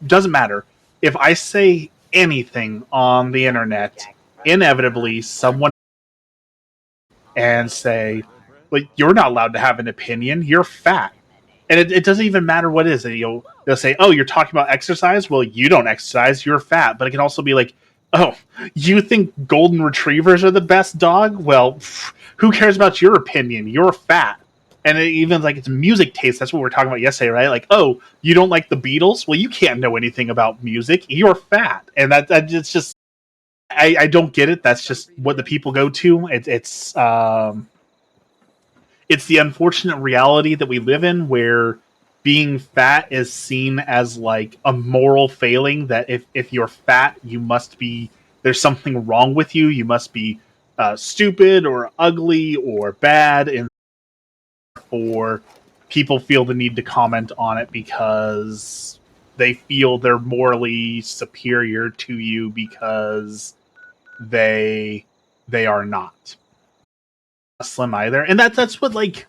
doesn't matter. If I say anything on the internet, inevitably someone and say, like, you're not allowed to have an opinion, you're fat. And it doesn't even matter what it is. They'll say, "Oh, you're talking about exercise. Well, you don't exercise. You're fat." But it can also be like, "Oh, you think golden retrievers are the best dog? Well, who cares about your opinion? You're fat." And even like it's music taste. That's what we were talking about yesterday, right? Like, "Oh, you don't like the Beatles? Well, you can't know anything about music. You're fat." And that it's just I don't get it. That's just what the people go to. It's the unfortunate reality that we live in where being fat is seen as like a moral failing, that if you're fat, you must be, there's something wrong with you. You must be stupid or ugly or bad. And therefore, people feel the need to comment on it because they feel they're morally superior to you because they are not slim either. And that's what like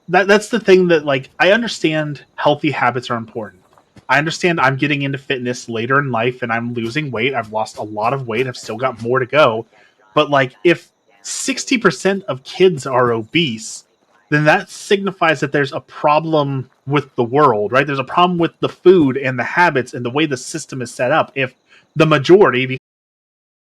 that's the thing that like I understand healthy habits are important. I understand I'm getting into fitness later in life and I'm losing weight. I've lost a lot of weight. I've still got more to go. But like if 60% of kids are obese, then that signifies that there's a problem with the world, right? There's a problem with the food and the habits and the way the system is set up. If the majority,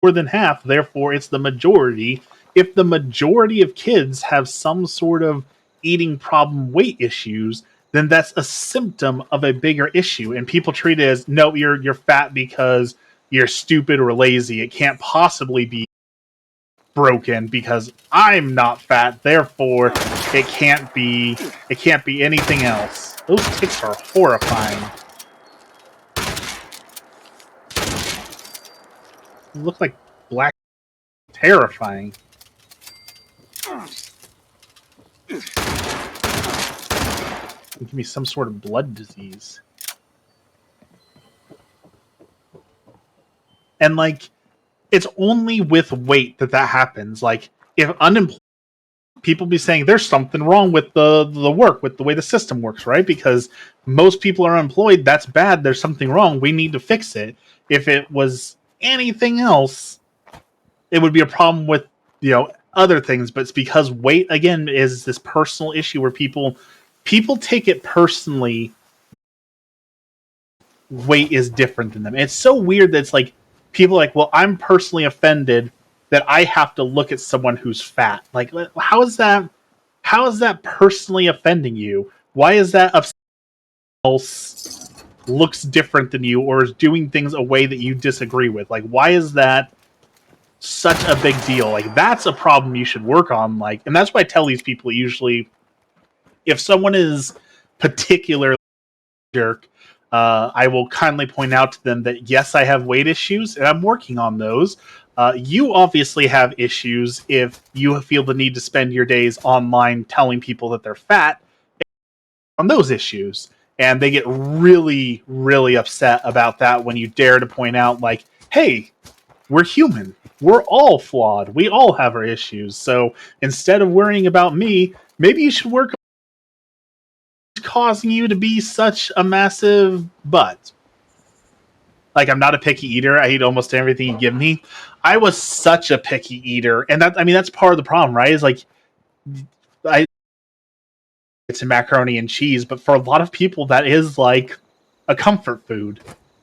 more than half, therefore it's the majority. If the majority of kids have some sort of eating problem, weight issues, then that's a symptom of a bigger issue. And people treat it as, no, you're fat because you're stupid or lazy. It can't possibly be broken because I'm not fat, therefore it can't be anything else. Those ticks are horrifying. They look like black, terrifying. Give me some sort of blood disease. And like, it's only with weight that happens. Like, if unemployed, people be saying there's something wrong with the work, with the way the system works, right? Because most people are unemployed. That's bad. There's something wrong. We need to fix it. If it was anything else, it would be a problem with other things. But it's because weight again is this personal issue where people take it personally. Weight is different than them. And it's so weird that it's like people are like, well, I'm personally offended that I have to look at someone who's fat. Like, how is that personally offending you? Why is that upset else looks different than you or is doing things a way that you disagree with? Like, why is that such a big deal? Like, that's a problem you should work on. Like, and that's why I tell these people usually, if someone is particularly jerk, I will kindly point out to them that yes, I have weight issues and I'm working on those. You obviously have issues if you feel the need to spend your days online telling people that they're fat on those issues. And they get really, really upset about that when you dare to point out, like, hey, we're human. We're all flawed. We all have our issues. So instead of worrying about me, maybe you should work on causing you to be such a massive butt. Like, I'm not a picky eater. I eat almost everything you give me. I was such a picky eater, and that's part of the problem, right? Is like, it's a macaroni and cheese, but for a lot of people, that is like a comfort food,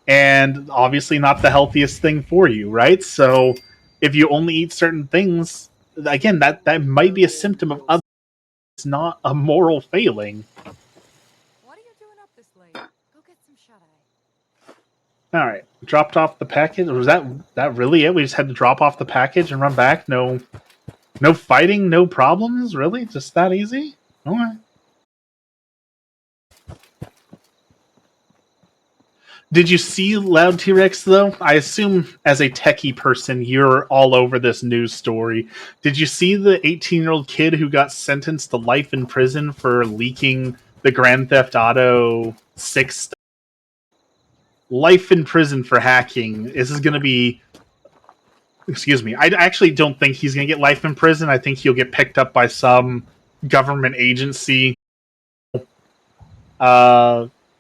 and obviously not the healthiest thing for you, right? So, if you only eat certain things, again, that might be a symptom of other. It's not a moral failing. What are you doing up this late? Go get some shut-eye. All right, dropped off the package. Was that really it? We just had to drop off the package and run back. No fighting, no problems. Really, just that easy? All right. Did you see Loud T-Rex though? I assume as a techie person, you're all over this news story. Did you see the 18-year-old kid who got sentenced to life in prison for leaking the Grand Theft Auto 6 stuff? Life in prison for hacking. This is going to be... Excuse me. I actually don't think he's going to get life in prison. I think he'll get picked up by some government agency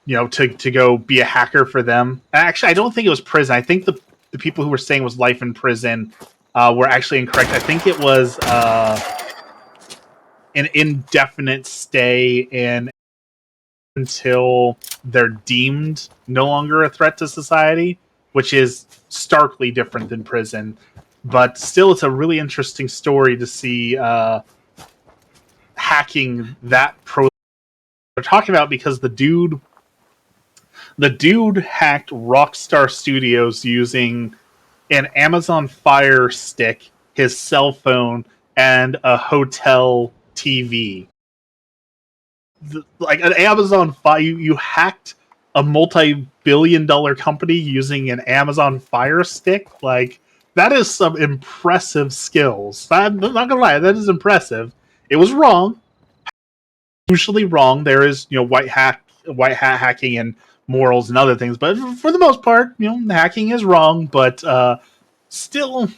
to go be a hacker for them. Actually, I don't think it was prison. I think the people who were saying it was life in prison were actually incorrect. I think it was an indefinite stay in until they're deemed no longer a threat to society, which is starkly different than prison. But still, it's a really interesting story to see hacking that pro. They're talking about because the dude hacked Rockstar Studios using an Amazon Fire Stick, his cell phone, and a hotel TV. Like an Amazon Fire, you hacked a multi-billion-dollar company using an Amazon Fire Stick. Like, that is some impressive skills. I'm not gonna lie, that is impressive. It was wrong. Usually wrong. There is, white hat hacking and morals and other things, but for the most part, hacking is wrong. But still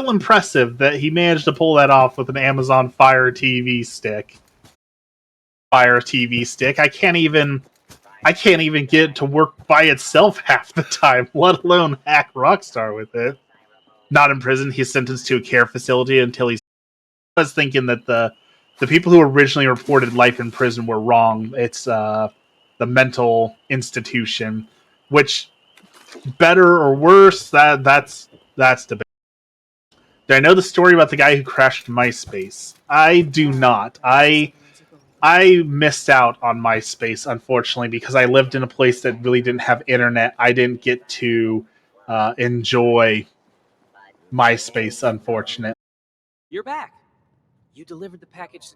impressive that he managed to pull that off with an Amazon Fire TV stick. I can't even get it to work by itself half the time, let alone hack Rockstar with it. Not in prison. He's sentenced to a care facility until he's. I was thinking that the people who originally reported life in prison were wrong. It's the mental institution, which better or worse, that's debate. Do I know the story about the guy who crashed MySpace? I do not. I missed out on MySpace, unfortunately, because I lived in a place that really didn't have internet. I didn't get to enjoy MySpace, unfortunately. You're back. You delivered the package.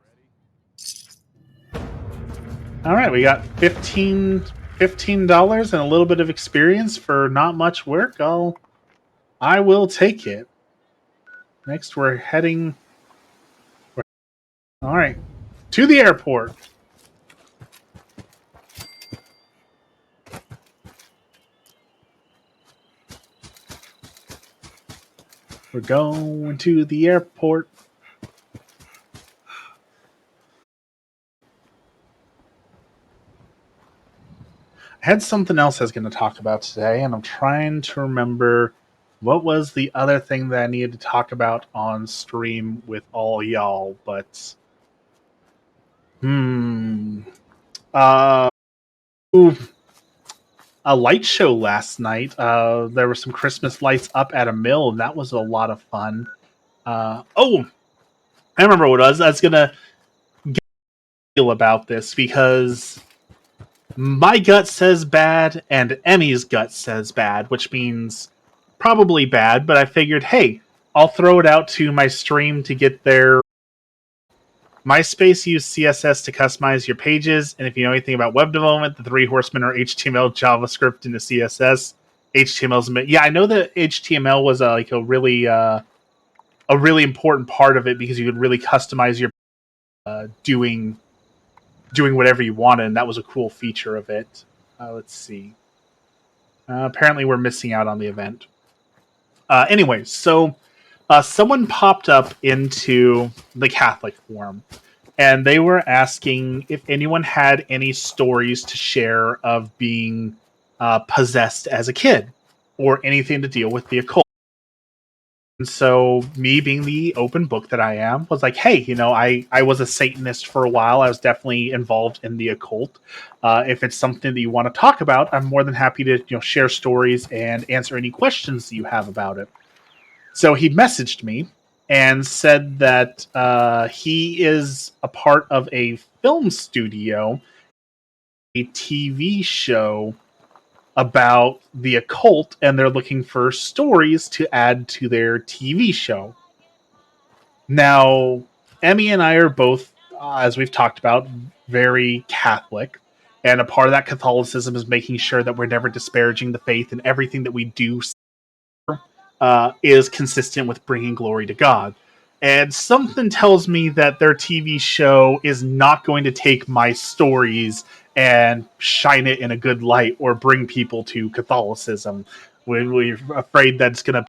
All right, we got $15 and a little bit of experience for not much work. I will take it. Next, we're heading. All right, to the airport. We're going to the airport. I had something else I was going to talk about today, and I'm trying to remember what was the other thing that I needed to talk about on stream with all y'all, but a light show last night. There were some Christmas lights up at a mill, and that was a lot of fun. I remember what it was. I was gonna feel about this because my gut says bad, and Emmy's gut says bad, which means probably bad. But I figured, hey, I'll throw it out to my stream to get their. MySpace used CSS to customize your pages, and if you know anything about web development, the three horsemen are HTML, JavaScript, and the CSS. HTML's I know that HTML was a really important part of it because you could really customize your doing whatever you wanted, and that was a cool feature of it. Let's see. Apparently, we're missing out on the event. Anyway, so someone popped up into the Catholic forum, and they were asking if anyone had any stories to share of being possessed as a kid or anything to deal with the occult. And so me being the open book that I am was like, hey, I was a Satanist for a while. I was definitely involved in the occult. If it's something that you want to talk about, I'm more than happy to share stories and answer any questions that you have about it. So he messaged me and said that he is a part of a film studio, a TV show about the occult, and they're looking for stories to add to their TV show. Now, Emmy and I are both, as we've talked about, very Catholic, and a part of that Catholicism is making sure that we're never disparaging the faith, and everything that we do is consistent with bringing glory to God. And something tells me that their TV show is not going to take my stories and shine it in a good light or bring people to Catholicism. We're afraid that's going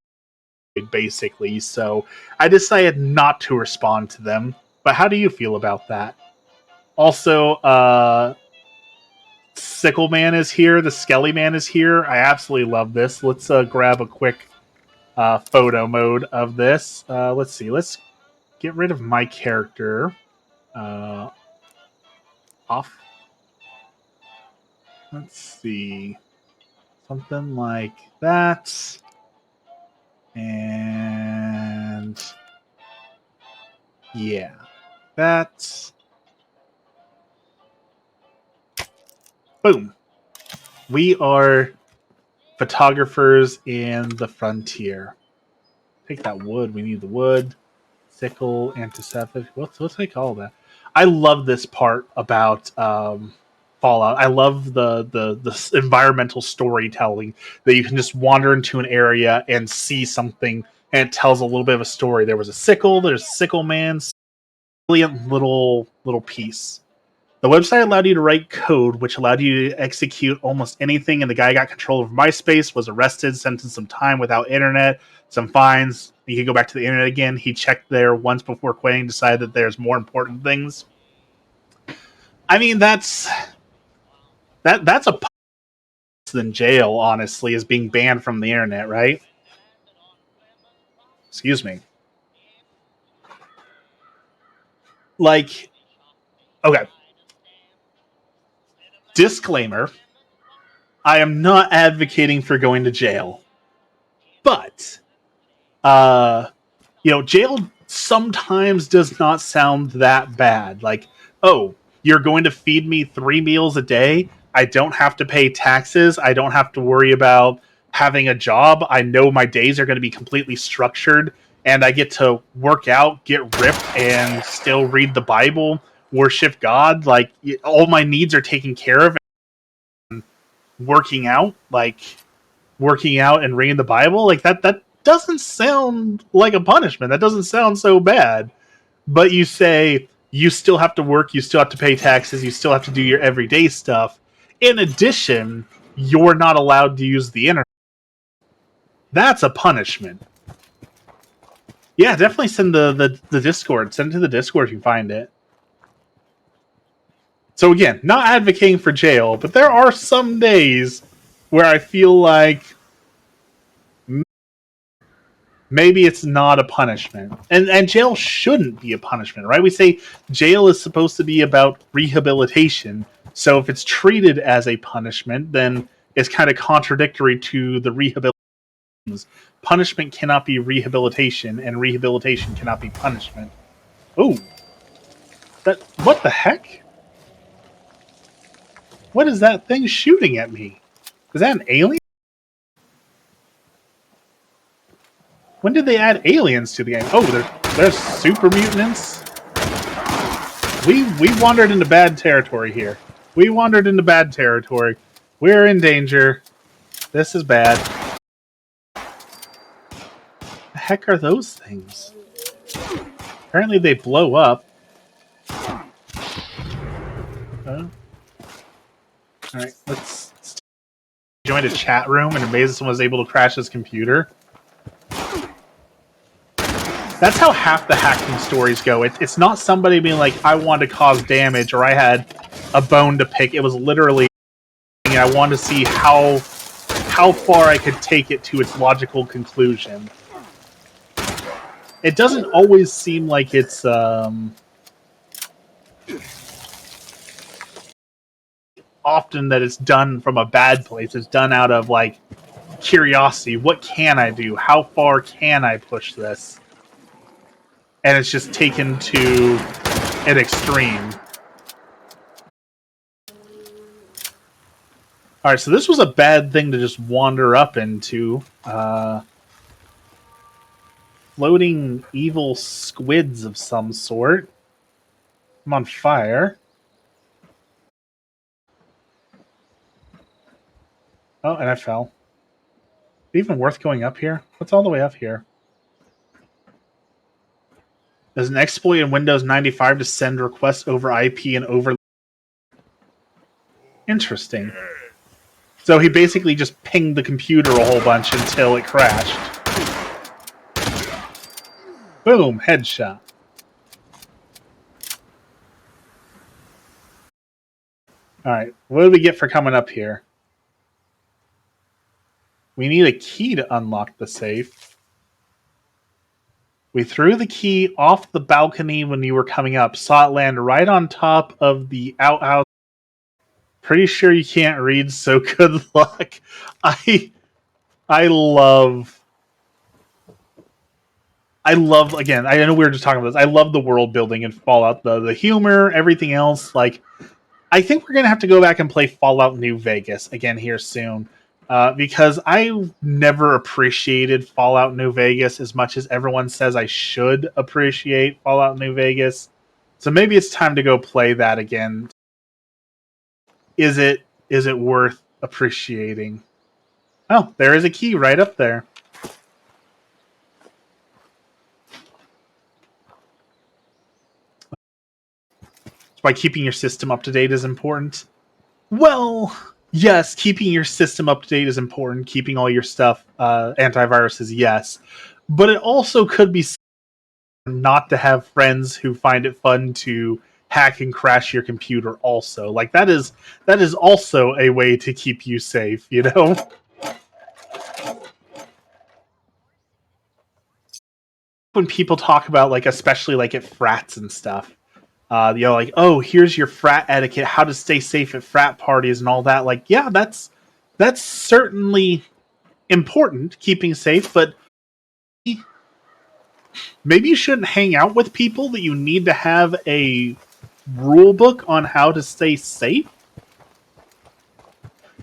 to basically. So I decided not to respond to them. But how do you feel about that? Also, Sickle Man is here. The Skelly Man is here. I absolutely love this. Let's grab a quick photo mode of this. Let's see. Let's get rid of my character. Off. Let's see. Something like that. And yeah, that. Boom. We are photographers in the frontier. Take that wood. We need the wood. Sickle, antiseptic. What's they call that? I love this part about Fallout. I love the environmental storytelling that you can just wander into an area and see something, and it tells a little bit of a story. There was a sickle. There's a sickle man. Brilliant little piece. The website allowed you to write code, which allowed you to execute almost anything, and the guy got control of MySpace, was arrested, sentenced some time without internet, some fines. He could go back to the internet again. He checked there once before quitting, decided that there's more important things. I mean, that's a than jail, honestly, is being banned from the internet, right? Excuse me. Like, okay. Disclaimer. I am not advocating for going to jail. But jail sometimes does not sound that bad. Like, oh, you're going to feed me 3 meals a day. I don't have to pay taxes. I don't have to worry about having a job. I know my days are going to be completely structured, and I get to work out, get ripped, and still read the Bible, worship God. Like, all my needs are taken care of. Working out, and reading the Bible, like that doesn't sound like a punishment. That doesn't sound so bad. But you say you still have to work, you still have to pay taxes, you still have to do your everyday stuff. In addition, you're not allowed to use the internet. That's a punishment. Yeah, definitely send the Discord. Send it to the Discord if you find it. So again, not advocating for jail, but there are some days where I feel like maybe it's not a punishment. And jail shouldn't be a punishment, right? We say jail is supposed to be about rehabilitation. So if it's treated as a punishment, then it's kind of contradictory to the rehabilitation. Punishment cannot be rehabilitation, and rehabilitation cannot be punishment. Oh. What the heck? What is that thing shooting at me? Is that an alien? When did they add aliens to the game? Oh, there's super mutants. We wandered into bad territory here. We wandered into bad territory. We're in danger. This is bad. The heck are those things? Apparently they blow up. Alright, let's join a chat room, and Amazon was able to crash his computer. That's how half the hacking stories go. It's not somebody being like, I want to cause damage, or I had a bone to pick. It was literally, I wanted to see how far I could take it to its logical conclusion. It doesn't always seem like it's often that it's done from a bad place. It's done out of like curiosity. What can I do? How far can I push this? And it's just taken to an extreme. Alright, so this was a bad thing to just wander up into. Floating evil squids of some sort. I'm on fire. Oh, and I fell. Is it even worth going up here? What's all the way up here? There's an exploit in Windows 95 to send requests over IP and over... Interesting. So he basically just pinged the computer a whole bunch until it crashed. Boom, headshot. Alright, what do we get for coming up here? We need a key to unlock the safe. We threw the key off the balcony when you were coming up. Saw it land right on top of the outhouse. Pretty sure you can't read, so good luck. I love again, I know we were just talking about this. I love the world building in Fallout, the humor, everything else. Like, I think we're gonna have to go back and play Fallout New Vegas again here soon. Because I never appreciated Fallout New Vegas as much as everyone says I should appreciate Fallout New Vegas. So maybe it's time to go play that again. Is it worth appreciating? Oh, there is a key right up there. That's why keeping your system up to date is important. Well, yes, keeping your system up to date is important. Keeping all your stuff antivirus is yes, but it also could be not to have friends who find it fun to hack and crash your computer. Also, like that is also a way to keep you safe. You know. When people talk about, like, especially like at frats and stuff, like, oh, here's your frat etiquette, how to stay safe at frat parties and all that. Like, yeah, that's certainly important, keeping safe, but maybe you shouldn't hang out with people that you need to have a rule book on how to stay safe.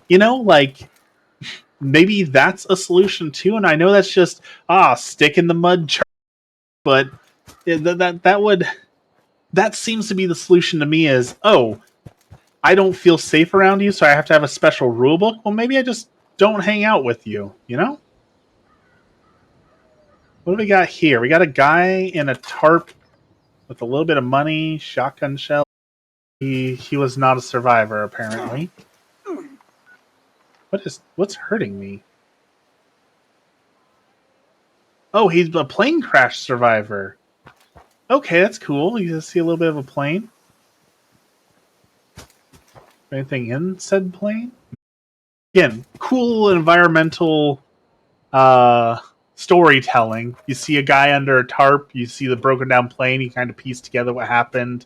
You know, like, maybe that's a solution too. And I know that's just stick in the mud, but that seems to be the solution to me. Is, oh, I don't feel safe around you, so I have to have a special rule book. Well, maybe I just don't hang out with you, you know? What do we got here? We got a guy in a tarp with a little bit of money, shotgun shell. He was not a survivor, apparently. What's hurting me? Oh, he's a plane crash survivor. Okay, that's cool. You just see a little bit of a plane. Anything in said plane? Again, cool environmental storytelling. You see a guy under a tarp, you see the broken down plane, you kind of piece together what happened.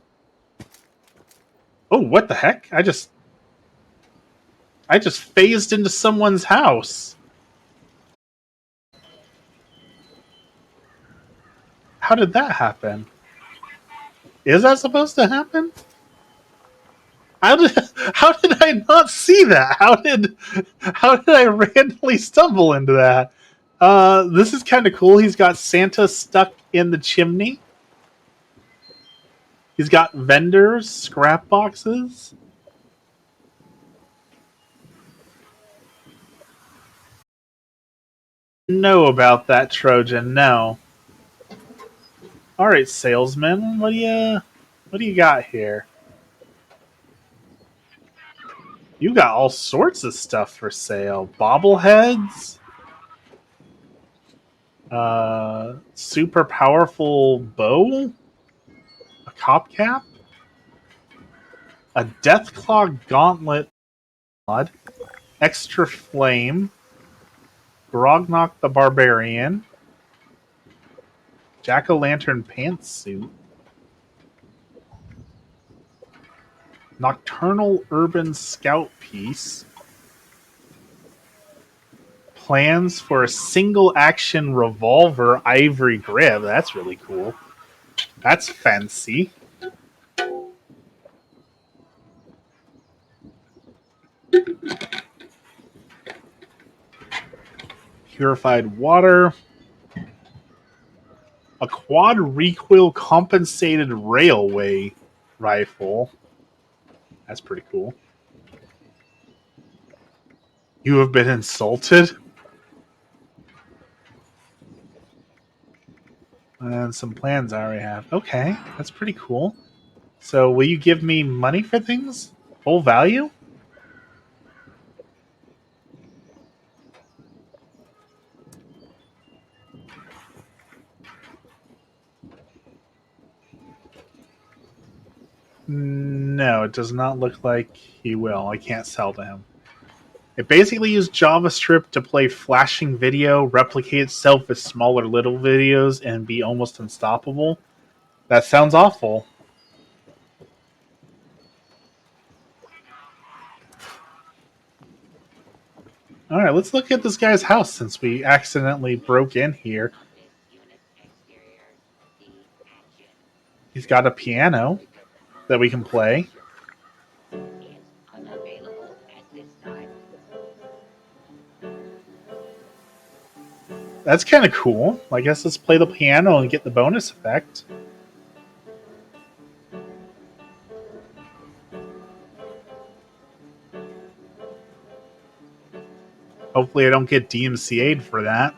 Oh, what the heck? I just phased into someone's house. How did that happen? Is that supposed to happen? How did I not see that? How did I randomly stumble into that? This is kind of cool. He's got Santa stuck in the chimney. He's got vendors, scrap boxes. Know about that, Trojan? No. All right, salesman. What do you got here? You got all sorts of stuff for sale. Bobbleheads. Super powerful bow. A cop cap. A Deathclaw gauntlet. Extra flame. Grognok the Barbarian. Jack-o'-lantern pantsuit. Nocturnal Urban Scout piece. Plans for a single action revolver ivory grip. That's really cool. That's fancy. Purified water. A quad recoil compensated railway rifle. That's pretty cool. You have been insulted? And some plans I already have. Okay, that's pretty cool. So will you give me money for things? Full value? No, it does not look like he will. I can't sell to him. It basically used JavaScript to play flashing video, replicate itself as smaller little videos, and be almost unstoppable. That sounds awful. Alright, let's look at this guy's house since we accidentally broke in here. He's got a piano that we can play. That's kind of cool. I guess let's play the piano and get the bonus effect. Hopefully I don't get DMCA'd for that.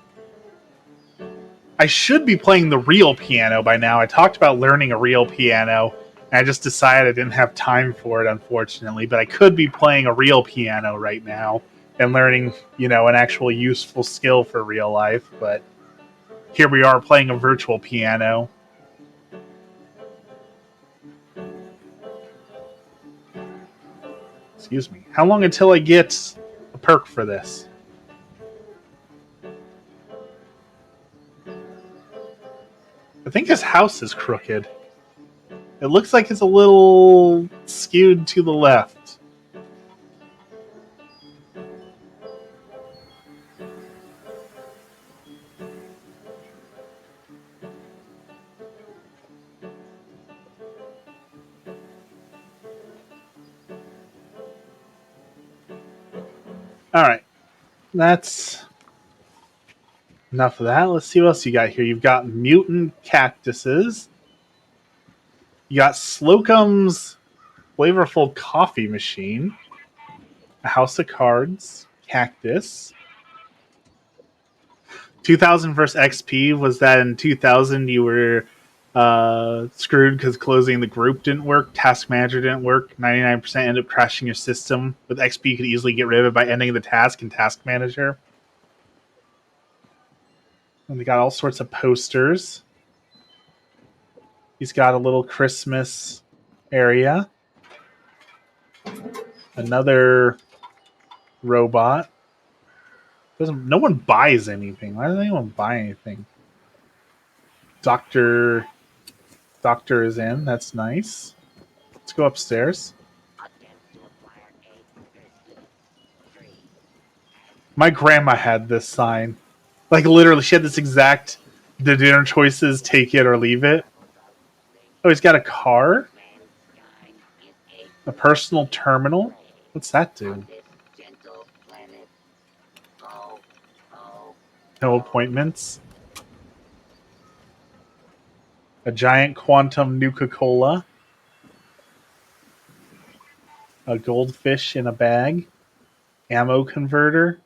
I should be playing the real piano by now. I talked about learning a real piano, and I just decided I didn't have time for it, unfortunately. But I could be playing a real piano right now and learning, you know, an actual useful skill for real life. But here we are playing a virtual piano. Excuse me. How long until I get a perk for this? I think his house is crooked. It looks like it's a little skewed to the left. Alright. That's enough of that. Let's see what else you got here. You've got mutant cactuses. You got Slocum's flavorful coffee machine. A house of cards. Cactus. 2000 versus XP. Was that in 2000 you were screwed because closing the group didn't work? Task manager didn't work. 99% ended up crashing your system. With XP you could easily get rid of it by ending the task in task manager. And they got all sorts of posters. He's got a little Christmas area. Another robot. No one buys anything. Why doesn't anyone buy anything? Doctor is in. That's nice. Let's go upstairs. My grandma had this sign. Like, literally, she had this exact... The dinner choices, take it or leave it. Oh, he's got a car? A personal terminal? What's that do? No appointments. A giant quantum Nuka-Cola. A goldfish in a bag. Ammo converter.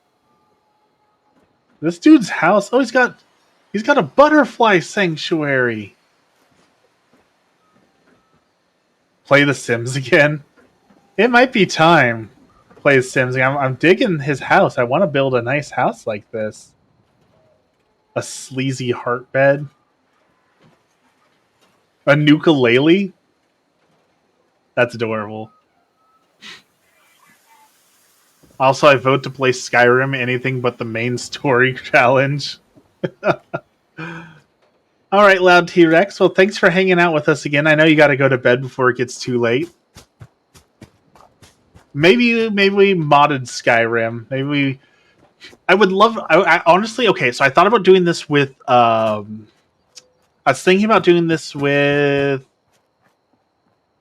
This dude's house. Oh, he's got a butterfly sanctuary. Play The Sims again. It might be time. Play The Sims again. I'm digging his house. I want to build a nice house like this. A sleazy heart bed. A ukulele. That's adorable. Also, I vote to play Skyrim anything but the main story challenge. Alright, Loud T-Rex. Well, thanks for hanging out with us again. I know you got to go to bed before it gets too late. Maybe we modded Skyrim. I would love... I honestly... Okay, so I thought about doing this with... I was thinking about doing this with...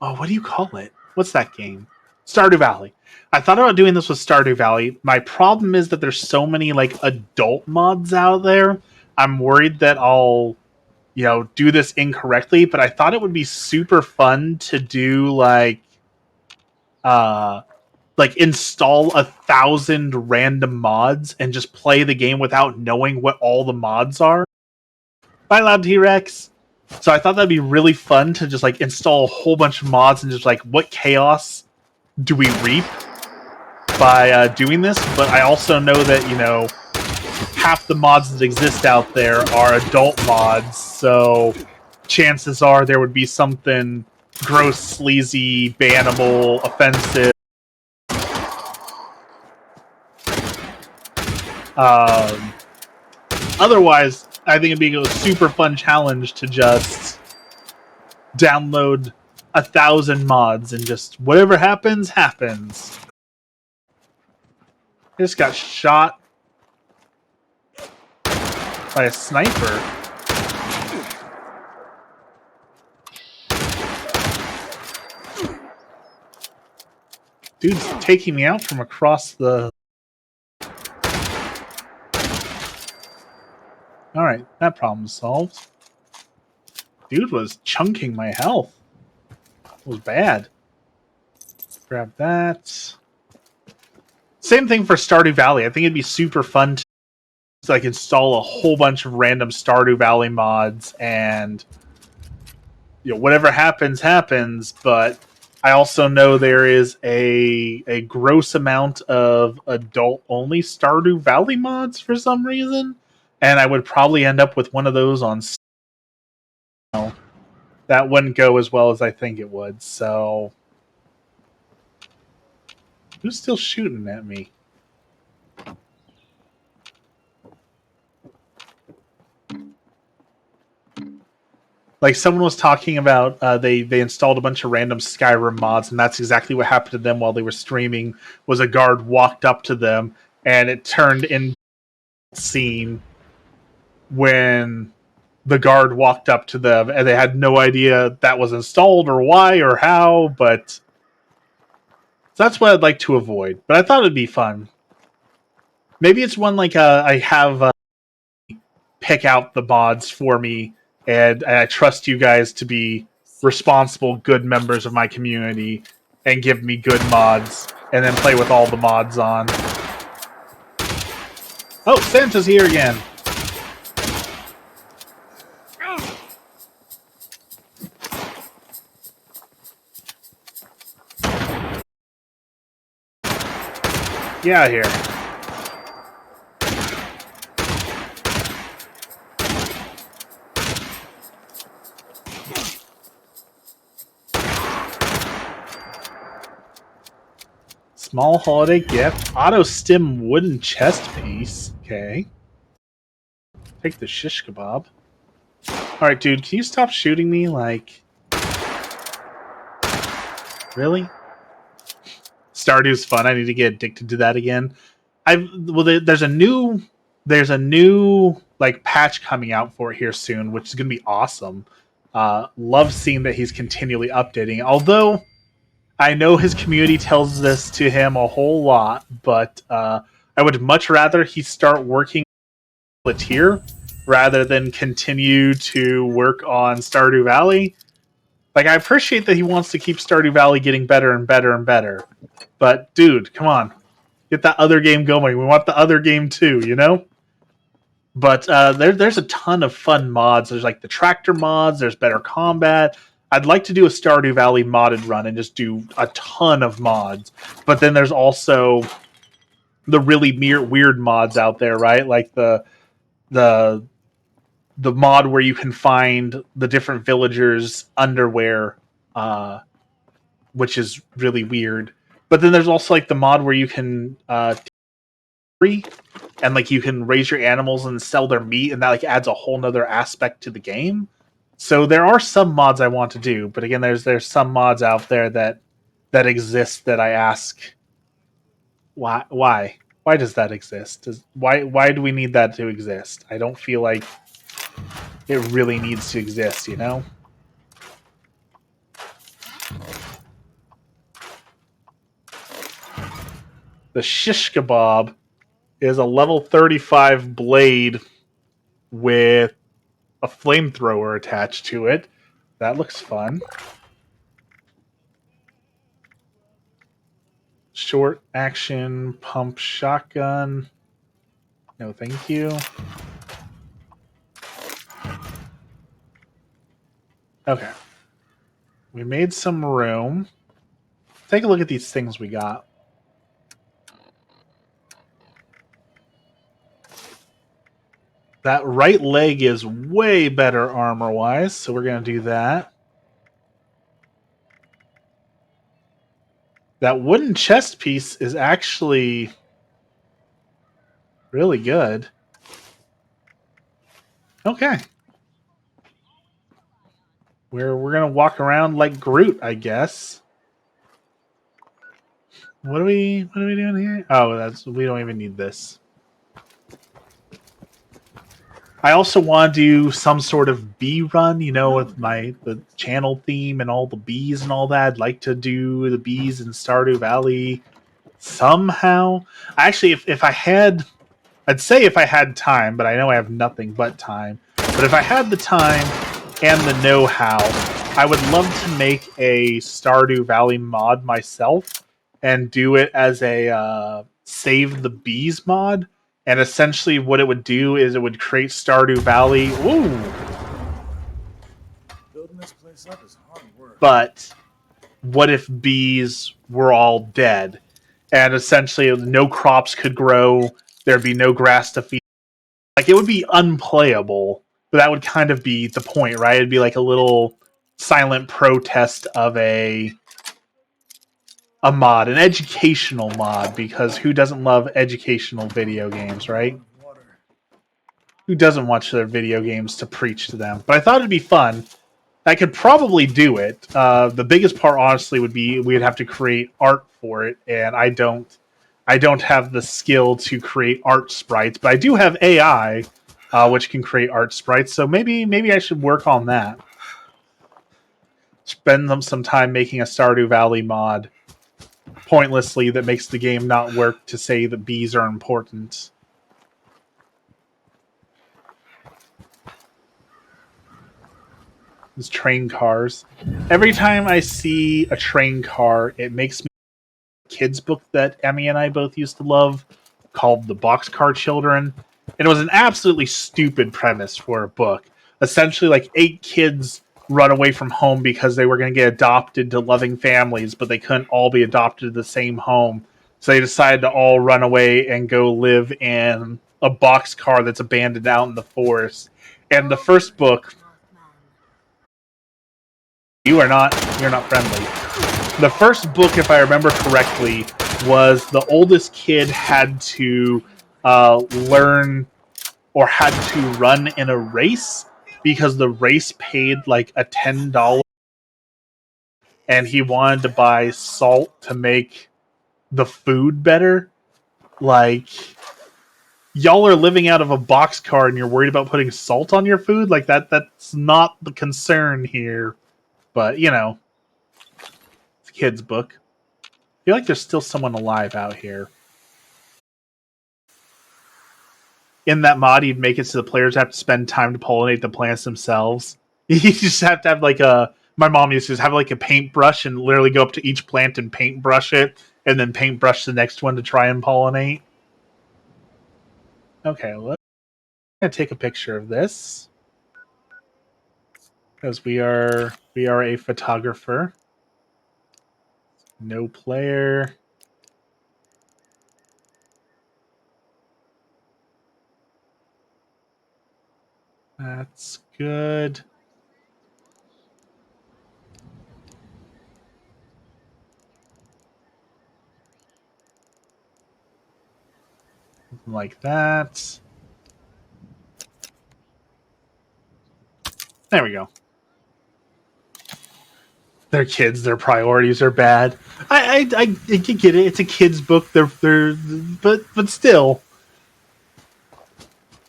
Oh, what do you call it? What's that game? Stardew Valley. I thought about doing this with Stardew Valley. My problem is that there's so many like adult mods out there. I'm worried that I'll, do this incorrectly, but I thought it would be super fun to do like install 1,000 random mods and just play the game without knowing what all the mods are. Bye, Loud T-Rex. So I thought that'd be really fun to just like install a whole bunch of mods and just like what chaos do we reap by doing this. But I also know that, half the mods that exist out there are adult mods, so chances are there would be something gross, sleazy, bannable, offensive. Otherwise, I think it'd be a super fun challenge to just download 1,000 mods and just whatever happens, happens. I just got shot by a sniper. Dude's taking me out from across the... Alright, that problem's solved. Dude was chunking my health. It was bad. Grab that. Same thing for Stardew Valley. I think it'd be super fun to like install a whole bunch of random Stardew Valley mods and whatever happens, but I also know there is a gross amount of adult-only Stardew Valley mods for some reason, and I would probably end up with one of those on Steam. That wouldn't go as well as I think it would, so... Who's still shooting at me? Like, someone was talking about they installed a bunch of random Skyrim mods, and that's exactly what happened to them while they were streaming, was a guard walked up to them, and it turned into a scene when the guard walked up to them, and they had no idea that was installed, or why, or how, but... So that's what I'd like to avoid, but I thought it'd be fun. Maybe it's one like I have pick out the mods for me, and I trust you guys to be responsible, good members of my community and give me good mods, and then play with all the mods on. Oh, Santa's here again. Get out of here. Small holiday gift. Auto stim wooden chest piece. Okay. Take the shish kebab. Alright, dude, can you stop shooting me? Like... Really? Stardew's fun. I need to get addicted to that again. There's a new like patch coming out for it here soon, which is gonna be awesome. Love seeing that he's continually updating. Although I know his community tells this to him a whole lot, but I would much rather he start working on Plateer rather than continue to work on Stardew Valley. Like, I appreciate that he wants to keep Stardew Valley getting better and better and better. But, dude, come on. Get that other game going. We want the other game too, you know? But there's a ton of fun mods. There's like the tractor mods. There's better combat. I'd like to do a Stardew Valley modded run and just do a ton of mods. But then there's also the really weird mods out there, right? Like the mod where you can find the different villagers' underwear, which is really weird. But then there's also like the mod where you can and like you can raise your animals and sell their meat, and that like adds a whole nother aspect to the game. So there are some mods I want to do, but again, there's some mods out there that exist that I ask, why does that exist? Why do we need that to exist? I don't feel like it really needs to exist, you know? The shish kebab is a level 35 blade with a flamethrower attached to it. That looks fun. Short action pump shotgun. No, thank you. Okay. We made some room. Take a look at these things we got. That right leg is way better armor-wise, so we're going to do that. That wooden chest piece is actually really good. Okay. We're going to walk around like Groot, I guess. What are we doing here? Oh, we don't even need this. I also want to do some sort of bee run, you know, with the channel theme and all the bees and all that. I'd like to do the bees in Stardew Valley somehow. Actually, if I had, I'd say if I had time, but I know I have nothing but time. But if I had the time and the know-how, I would love to make a Stardew Valley mod myself and do it as a Save the Bees mod. And essentially what it would do is it would create Stardew Valley. Ooh! Building this place up is hard work. But what if bees were all dead? And essentially no crops could grow, there'd be no grass to feed. Like, it would be unplayable, but that would kind of be the point, right? It'd be like a little silent protest of a mod, an educational mod, because who doesn't love educational video games, right? Who doesn't watch their video games to preach to them? But I thought it'd be fun. I could probably do it. The biggest part, honestly, would be we'd have to create art for it, and I don't have the skill to create art sprites, but I do have AI, which can create art sprites. So maybe I should work on that. Spend some time making a Stardew Valley mod pointlessly that makes the game not work to say that bees are important. These train cars. Every time I see a train car, it makes me a kids book that Emmy and I both used to love called The Boxcar Children. And it was an absolutely stupid premise for a book. Essentially, like 8 kids run away from home because they were going to get adopted to loving families, but they couldn't all be adopted to the same home. So they decided to all run away and go live in a boxcar that's abandoned out in the forest. And the first book, you're not friendly. The first book, if I remember correctly, was the oldest kid had to learn or had to run in a race because the race paid like a $10, and he wanted to buy salt to make the food better. Like, y'all are living out of a boxcar and you're worried about putting salt on your food? Like, that's not the concern here. But, you know, it's a kid's book. I feel like there's still someone alive out here. In that mod, you'd make it so the players have to spend time to pollinate the plants themselves. You just have to have like my mom used to just have like a paintbrush and literally go up to each plant and paintbrush it, and then paintbrush the next one to try and pollinate. Okay, I'm gonna take a picture of this because we are a photographer. No player. That's good. Something like that. There we go. They're kids. Their priorities are bad. I can get it. It's a kid's book. But still,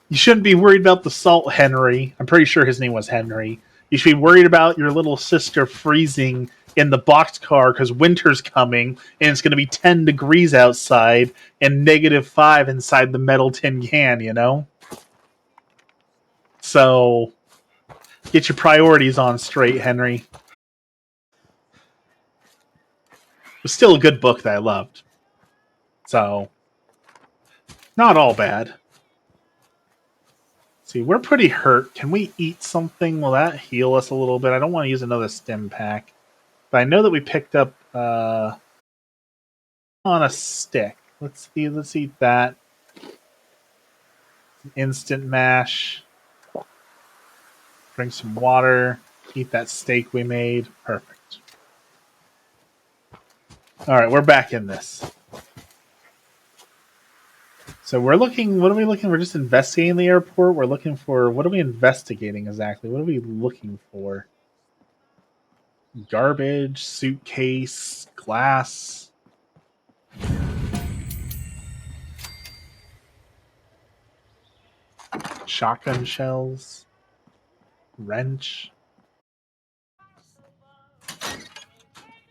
you shouldn't be worried about the salt, Henry. I'm pretty sure his name was Henry. You should be worried about your little sister freezing in the boxcar because winter's coming and it's going to be 10 degrees outside and -5 inside the metal tin can, you know? So, get your priorities on straight, Henry. It was still a good book that I loved. So, not all bad. See, we're pretty hurt. Can we eat something? Will that heal us a little bit? I don't want to use another stim pack. But I know that we picked up on a stick. Let's eat that. Instant mash. Drink some water. Eat that steak we made. Perfect. Alright, we're back in this. So we're looking, what are we looking? We're just investigating the airport. We're looking for, what are we investigating exactly? What are we looking for? Garbage, suitcase, glass. shotgun shells. Wrench.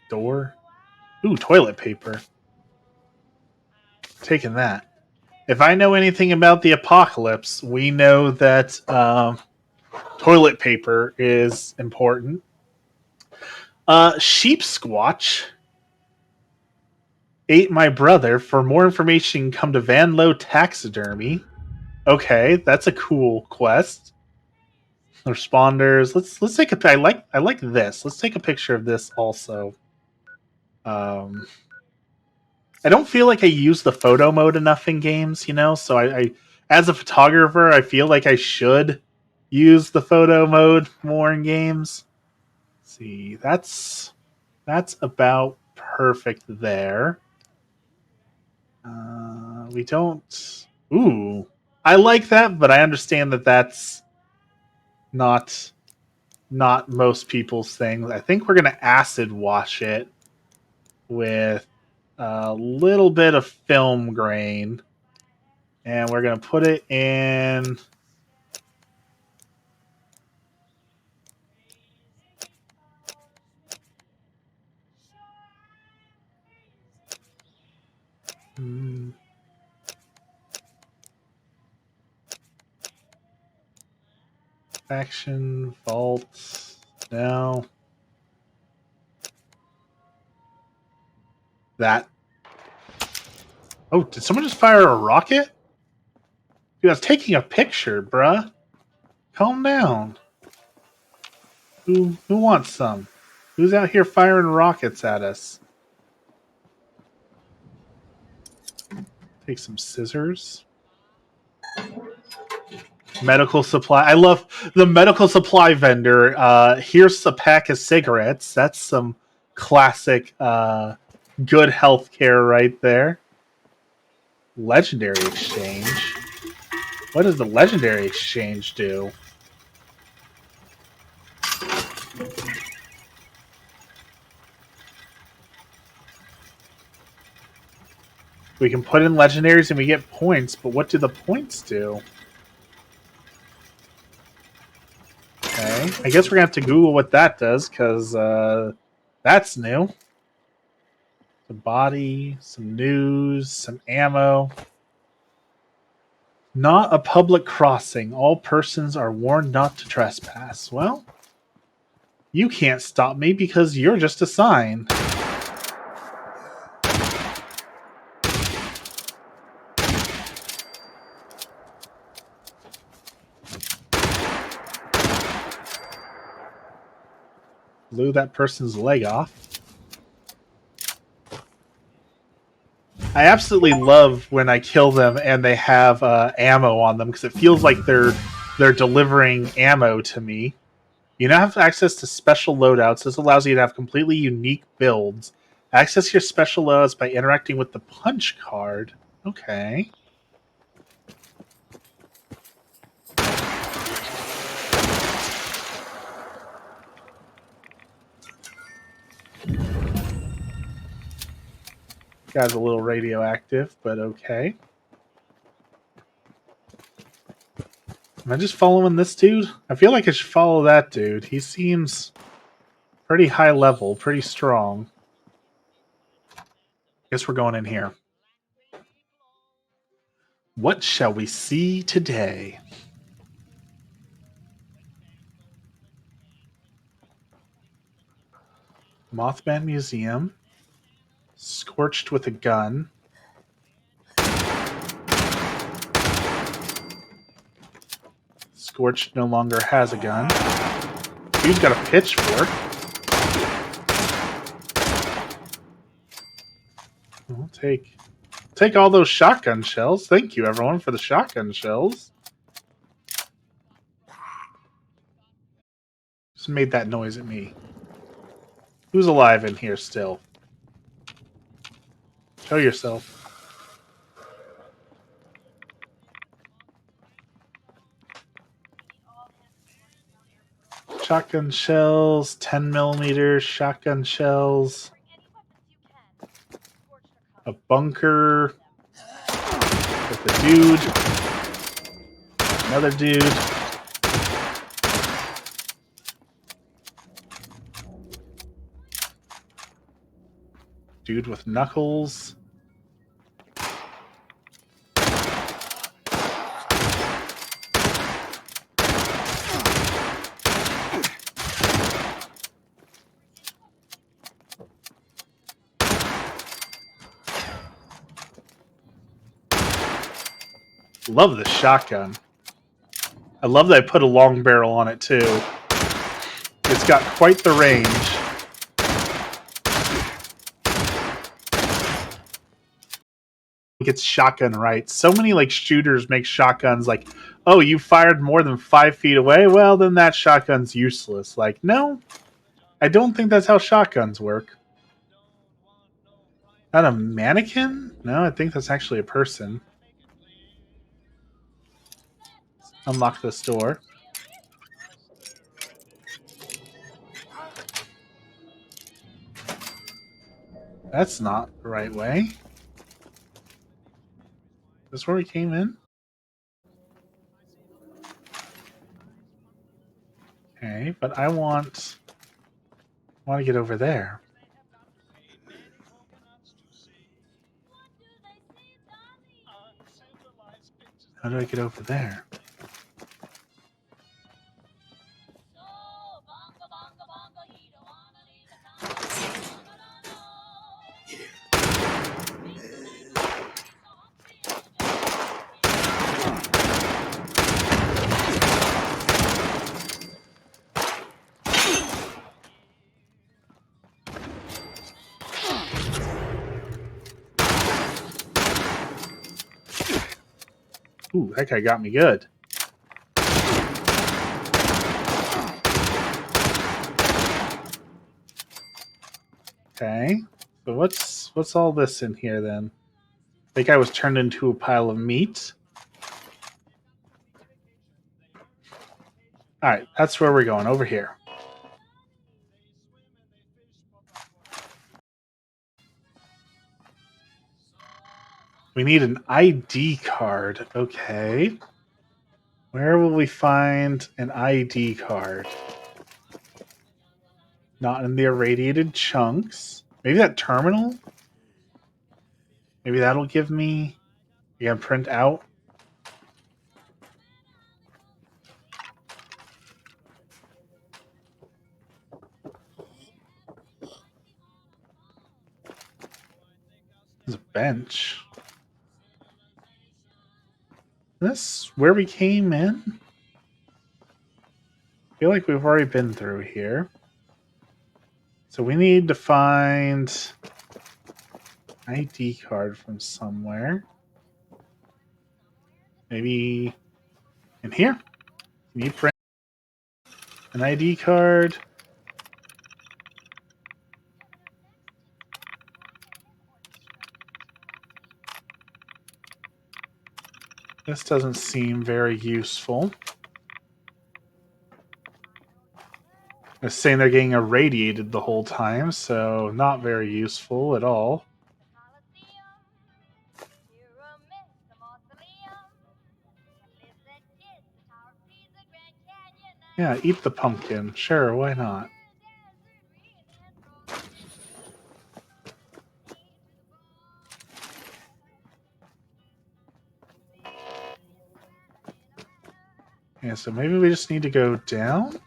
Door. Ooh, toilet paper. Taking that. If I know anything about the apocalypse, we know that toilet paper is important. Sheep Squatch ate my brother. For more information, come to Van Low Taxidermy. Okay, that's a cool quest. Responders. Let's take a. I like this. Let's take a picture of this also. I don't feel like I use the photo mode enough in games, you know. So I as a photographer, I feel like I should use the photo mode more in games. Let's see, that's about perfect there. We don't. Ooh, I like that, but I understand that that's not most people's things. I think we're gonna acid wash it with a little bit of film grain, and we're gonna put it in. Faction vault. No. That. Oh, did someone just fire a rocket? Dude, I was taking a picture, bruh. Calm down. Who wants some? Who's out here firing rockets at us? Take some scissors. Medical supply. I love the medical supply vendor. Here's a pack of cigarettes. That's some classic good healthcare right there. Legendary exchange. What does the legendary exchange do? We can put in legendaries and we get points, but what do the points do? Okay, I guess we're gonna have to Google what that does, because that's new. The body, some news, some ammo. Not a public crossing. All persons are warned not to trespass. Well, you can't stop me because you're just a sign. Blew that person's leg off. I absolutely love when I kill them and they have ammo on them, because it feels like they're delivering ammo to me. You now have access to special loadouts. This allows you to have completely unique builds. Access your special loadouts by interacting with the punch card. Okay. Guy's a little radioactive, but okay. Am I just following this dude? I feel like I should follow that dude. He seems pretty high level, pretty strong. Guess we're going in here. What shall we see today? Mothman Museum. Scorched with a gun. Scorched no longer has a gun. Dude's got a pitchfork. We'll take all those shotgun shells. Thank you, everyone, for the shotgun shells. Just made that noise at me. Who's alive in here still? Show yourself. Shotgun shells, 10mm shotgun shells. A bunker with a dude. Another dude. Dude with knuckles. Love the shotgun. I love that I put a long barrel on it too. It's got quite the range. Gets shotgun right. So many like shooters make shotguns like, oh, you fired more than 5 feet away? Well, then that shotgun's useless. Like, no, I don't think that's how shotguns work. Not a mannequin? No, I think that's actually a person. Unlock this door. That's not the right way. Is this where we came in? Okay, but I want to get over there. How do I get over there? Ooh, that guy got me good. Okay, so what's all this in here then? I think I was turned into a pile of meat. Alright, that's where we're going, over here. We need an ID card. Okay. Where will we find an ID card? Not in the irradiated chunks. Maybe that terminal? Maybe that'll give me... You can print out. There's a bench. This where we came in? I feel like we've already been through here. So we need to find an ID card from somewhere. Maybe in here? Can you print an ID card? This doesn't seem very useful. They're saying they're getting irradiated the whole time, so not very useful at all. Yeah, eat the pumpkin. Sure, why not? Yeah, so maybe we just need to go down?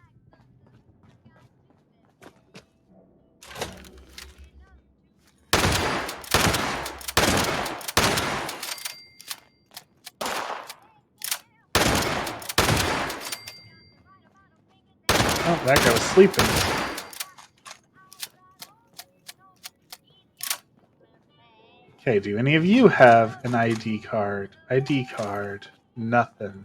Oh, that guy was sleeping. Okay, do any of you have an ID card? ID card. Nothing.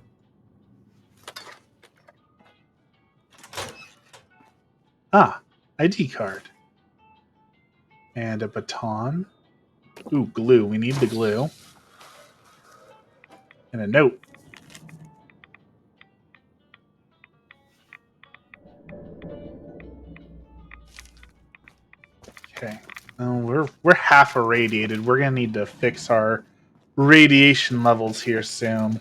Ah, ID card. And a baton. Ooh, glue. We need the glue. And a note. Okay. Oh, we're half irradiated. We're gonna need to fix our radiation levels here soon.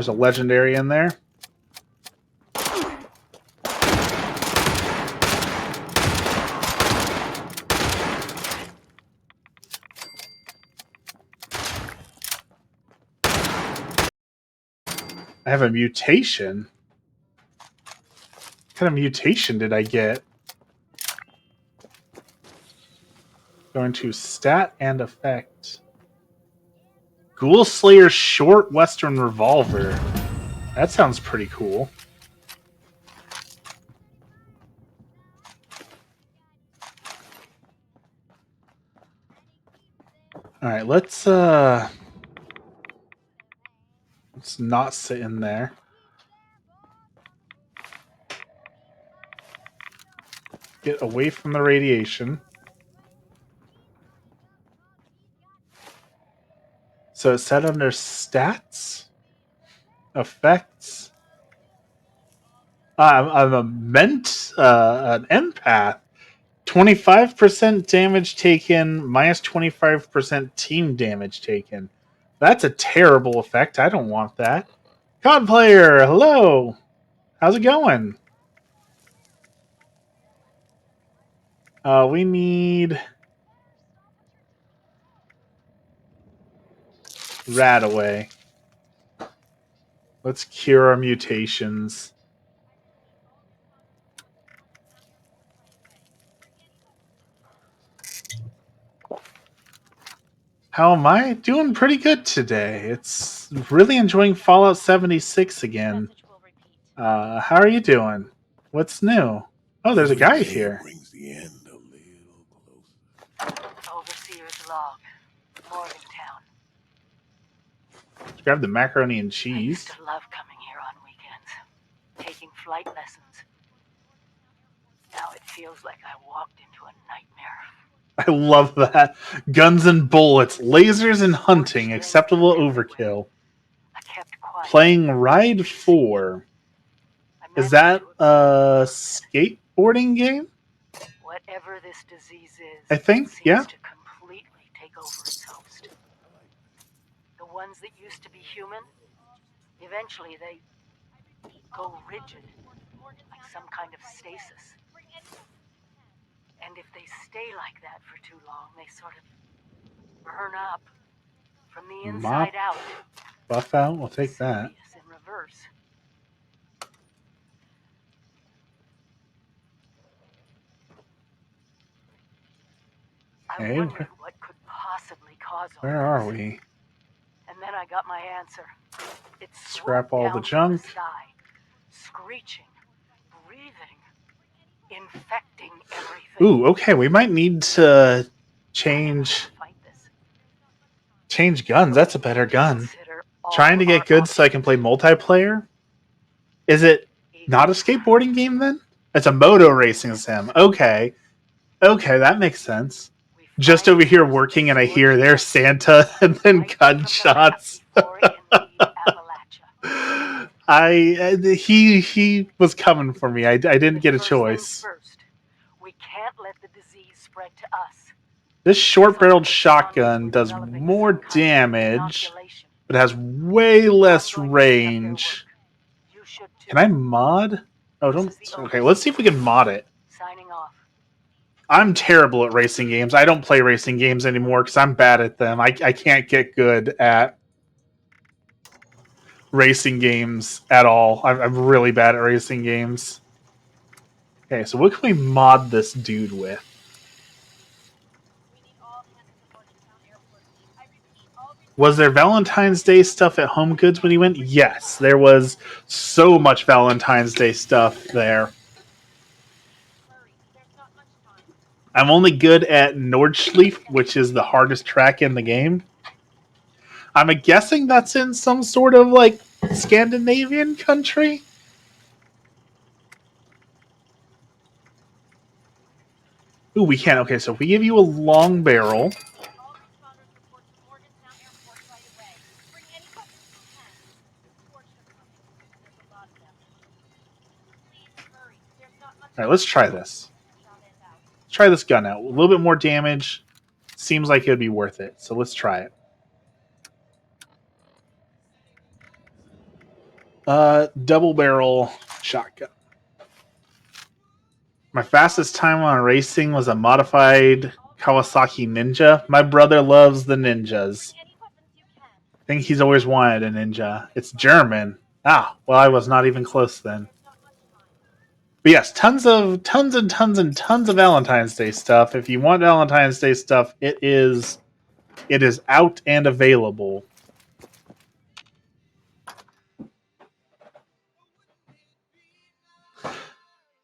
There's a legendary in there. I have a mutation. What kind of mutation did I get? Going to stat and effect. Ghoul Slayer short Western revolver. That sounds pretty cool. Alright, let's not sit in there. Get away from the radiation. So it's set under stats, effects. I'm an empath. 25% damage taken, minus 25% team damage taken. That's a terrible effect. I don't want that. COD player, hello. How's it going? We need Radaway. Let's cure our mutations. How am I? Doing pretty good today. It's really enjoying Fallout 76 again. How are you doing? What's new? Oh, there's a guy here. Brings the end a little closer. Overseer's log. Morgantown. Let's grab the macaroni and I cheese. used to love coming here on weekends, taking flight lessons. Now it feels like I walked into a nightmare. I love that. Guns and bullets, lasers and hunting, acceptable overkill. I kept quiet. Playing Ride 4. Is that a skateboarding game? Whatever this disease is, I think, it seems yeah. to completely take over its host. The ones that used to be human, eventually they go rigid, like some kind of stasis. And if they stay like that for too long, they sort of burn up from the inside out. Buff out? We'll take that. Serious in reverse. I Hey, wondered what could possibly cause all where are this. we? And then I got my answer. It Scrap swooped all down the from junk. sky, screeching, breathing, infecting everything. Ooh, okay. We might need to change Fight this. guns. That's a better gun. Consider all Trying to get our good so I can play multiplayer. Is it options. not a skateboarding game then? It's a moto racing sim. Okay. Okay, that makes sense. We Just find over here those working and I exploit hear the there's Santa and then right from the gunshots. map before it can leave Appalachia. He was coming for me. I didn't But get a first things choice. first, we can't let the disease spread to us. This short-barreled Scientists shotgun were does developing more some kind of damage, inoculation. but has way less I'm going to pick up their range. work. You should too. Can I mod? Oh, don't. This is the Okay, let's see if we can mod it. Signing off. I'm terrible at racing games. I don't play racing games anymore because I'm bad at them. I can't get good at racing games at all. I'm really bad at racing games. Okay, so what can we mod this dude with? Was there Valentine's Day stuff at Home Goods when he went? Yes, there was so much Valentine's Day stuff there. I'm only good at Nordschleife, which is the hardest track in the game. I'm guessing that's in some sort of like Scandinavian country. Ooh, we can. Okay, so if we give you a long barrel. All right, let's try this. Let's try this gun out. A little bit more damage. Seems like it would be worth it. So let's try it. Double barrel shotgun. My fastest time on racing was a modified Kawasaki Ninja. My brother loves the Ninjas. I think he's always wanted a Ninja. It's German. Ah, well, I was not even close then. But yes, tons and tons of Valentine's Day stuff. If you want Valentine's Day stuff, it is out and available.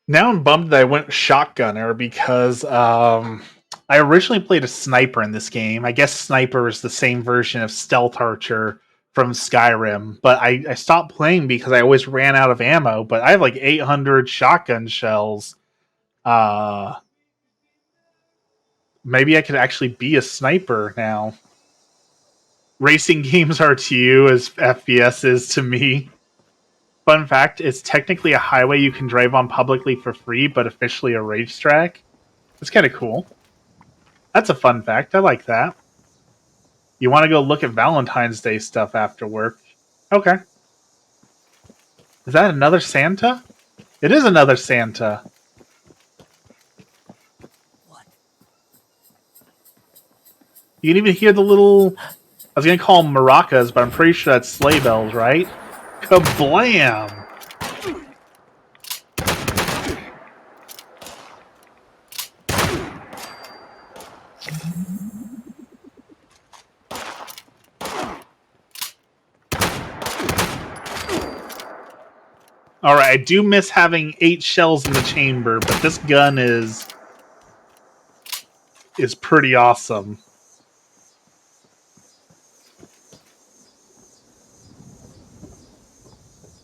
Now I'm bummed that I went shotgunner because I originally played a sniper in this game. I guess sniper is the same version of stealth archer from Skyrim, but I stopped playing because I always ran out of ammo. But I have like 800 shotgun shells. Maybe I could actually be a sniper now. Racing games are to you as FPS is to me. Fun fact, it's technically a highway you can drive on publicly for free, but officially a racetrack. It's kind of cool. That's a fun fact. I like that. You want to go look at Valentine's Day stuff after work? Okay. Is that another Santa? It is another Santa. What? You can even hear the little... I was going to call them maracas, but I'm pretty sure that's sleigh bells, right? Kablam! Alright, I do miss having 8 shells in the chamber, but this gun is pretty awesome.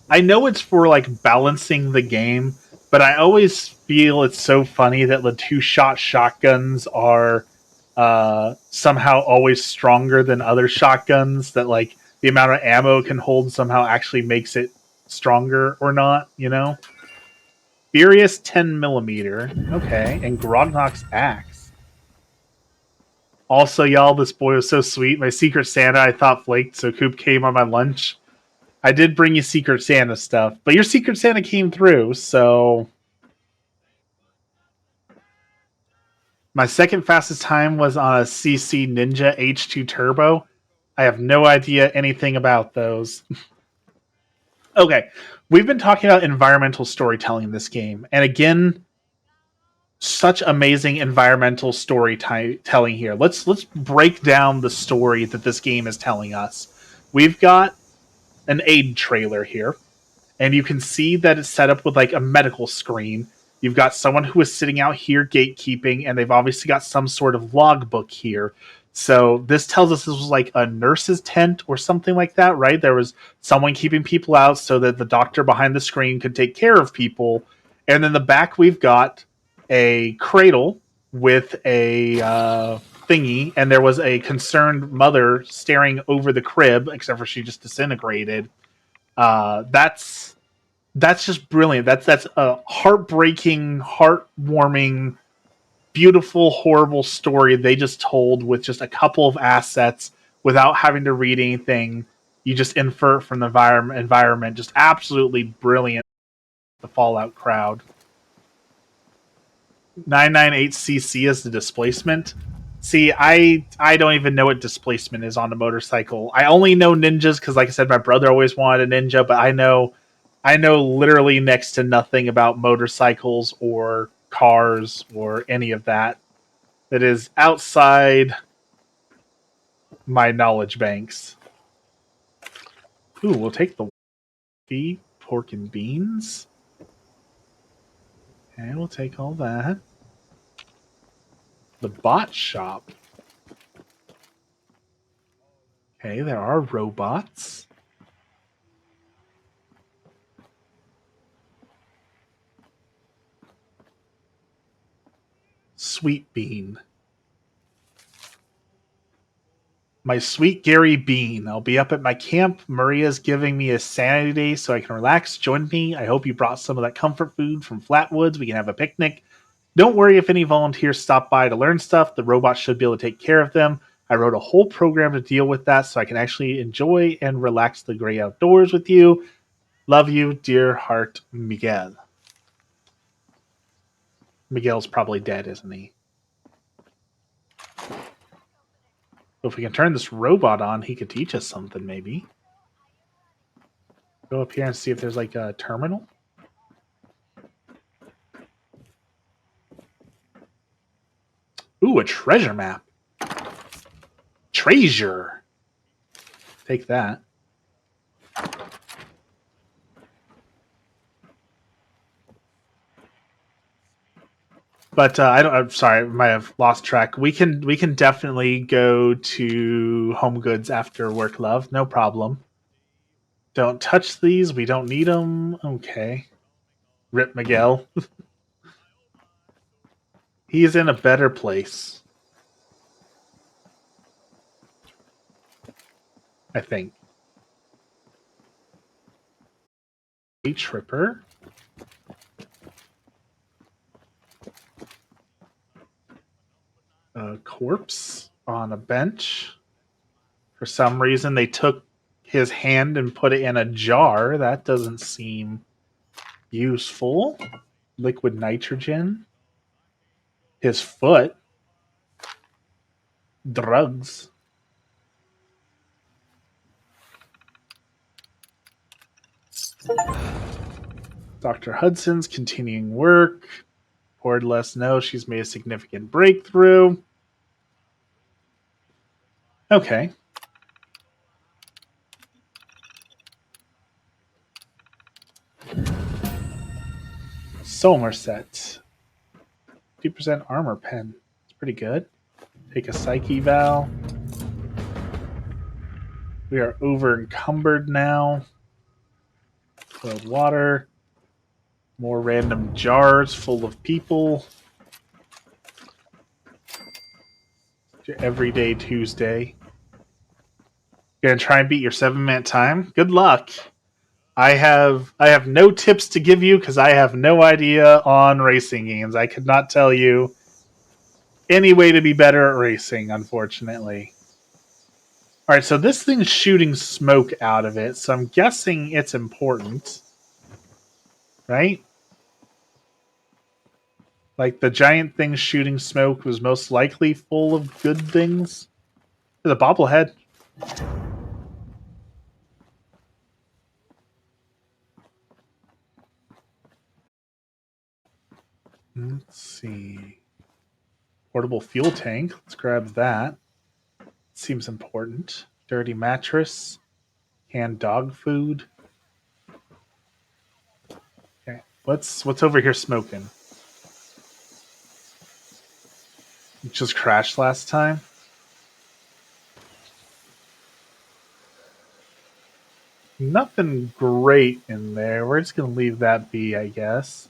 I know it's for like balancing the game, but I always feel it's so funny that the 2-shot shotguns are somehow always stronger than other shotguns, that like the amount of ammo it can hold somehow actually makes it stronger or not, you know? Furious 10mm. Okay, and Grognok's axe. Also, y'all, this boy was so sweet. My Secret Santa I thought flaked, so Coop came on my lunch. I did bring you Secret Santa stuff, but your Secret Santa came through, so... My second fastest time was on a CC Ninja H2 Turbo. I have no idea anything about those. Okay, we've been talking about environmental storytelling in this game, and again, such amazing environmental storytelling here. Let's break down the story that this game is telling us. We've got an aid trailer here, and you can see that it's set up with like a medical screen. You've got someone who is sitting out here gatekeeping, and they've obviously got some sort of logbook here. So this tells us this was like a nurse's tent or something like that, right? There was someone keeping people out so that the doctor behind the screen could take care of people. And in the back, we've got a cradle with a thingy, and there was a concerned mother staring over the crib, except for she just disintegrated. That's just brilliant. That's a heartbreaking, heartwarming, beautiful, horrible story they just told with just a couple of assets without having to read anything. You just infer from the environment. Just absolutely brilliant. The Fallout crowd. 998cc is the displacement. See, I don't even know what displacement is on a motorcycle. I only know ninjas because, like I said, my brother always wanted a ninja, but I know literally next to nothing about motorcycles or cars or any of that. That is outside my knowledge banks. Ooh, we'll take the beef, pork, and beans. Okay, we'll take all that. The bot shop. Okay, there are robots. Sweet Bean. My sweet Gary Bean. I'll be up at my camp. Maria's giving me a sanity day so I can relax. Join me. I hope you brought some of that comfort food from Flatwoods. We can have a picnic. Don't worry if any volunteers stop by to learn stuff. The robots should be able to take care of them. I wrote a whole program to deal with that so I can actually enjoy and relax the great outdoors with you. Love you, dear heart, Miguel. Miguel's probably dead, isn't he? If we can turn this robot on, he could teach us something, maybe. Go up here and see if there's like a terminal. Ooh, a treasure map. Treasure. Take that. But I'm sorry, I might have lost track. We can definitely go to Home Goods after work, love. No problem. Don't touch these. We don't need them. Okay. Rip Miguel. He's in a better place. I think. A tripper. A corpse on a bench. For some reason, they took his hand and put it in a jar. That doesn't seem useful. Liquid nitrogen. His foot. Drugs. Dr. Hudson's continuing work. Board lets us know she's made a significant breakthrough. Okay. Somerset. 2% armor pen. It's pretty good. Take a psyche eval. We are over encumbered now. Filled water. More random jars full of people. Your everyday Tuesday. Gonna try and beat your 7-minute time? Good luck. I have no tips to give you because I have no idea on racing games. I could not tell you any way to be better at racing, unfortunately. Alright, so this thing's shooting smoke out of it, so I'm guessing it's important. Right? Like, the giant thing shooting smoke was most likely full of good things. There's a bobblehead. Let's see. Portable fuel tank. Let's grab that. Seems important. Dirty mattress. Canned dog food. Okay. What's over here smoking? It just crashed last time. Nothing great in there. We're just gonna leave that be, I guess.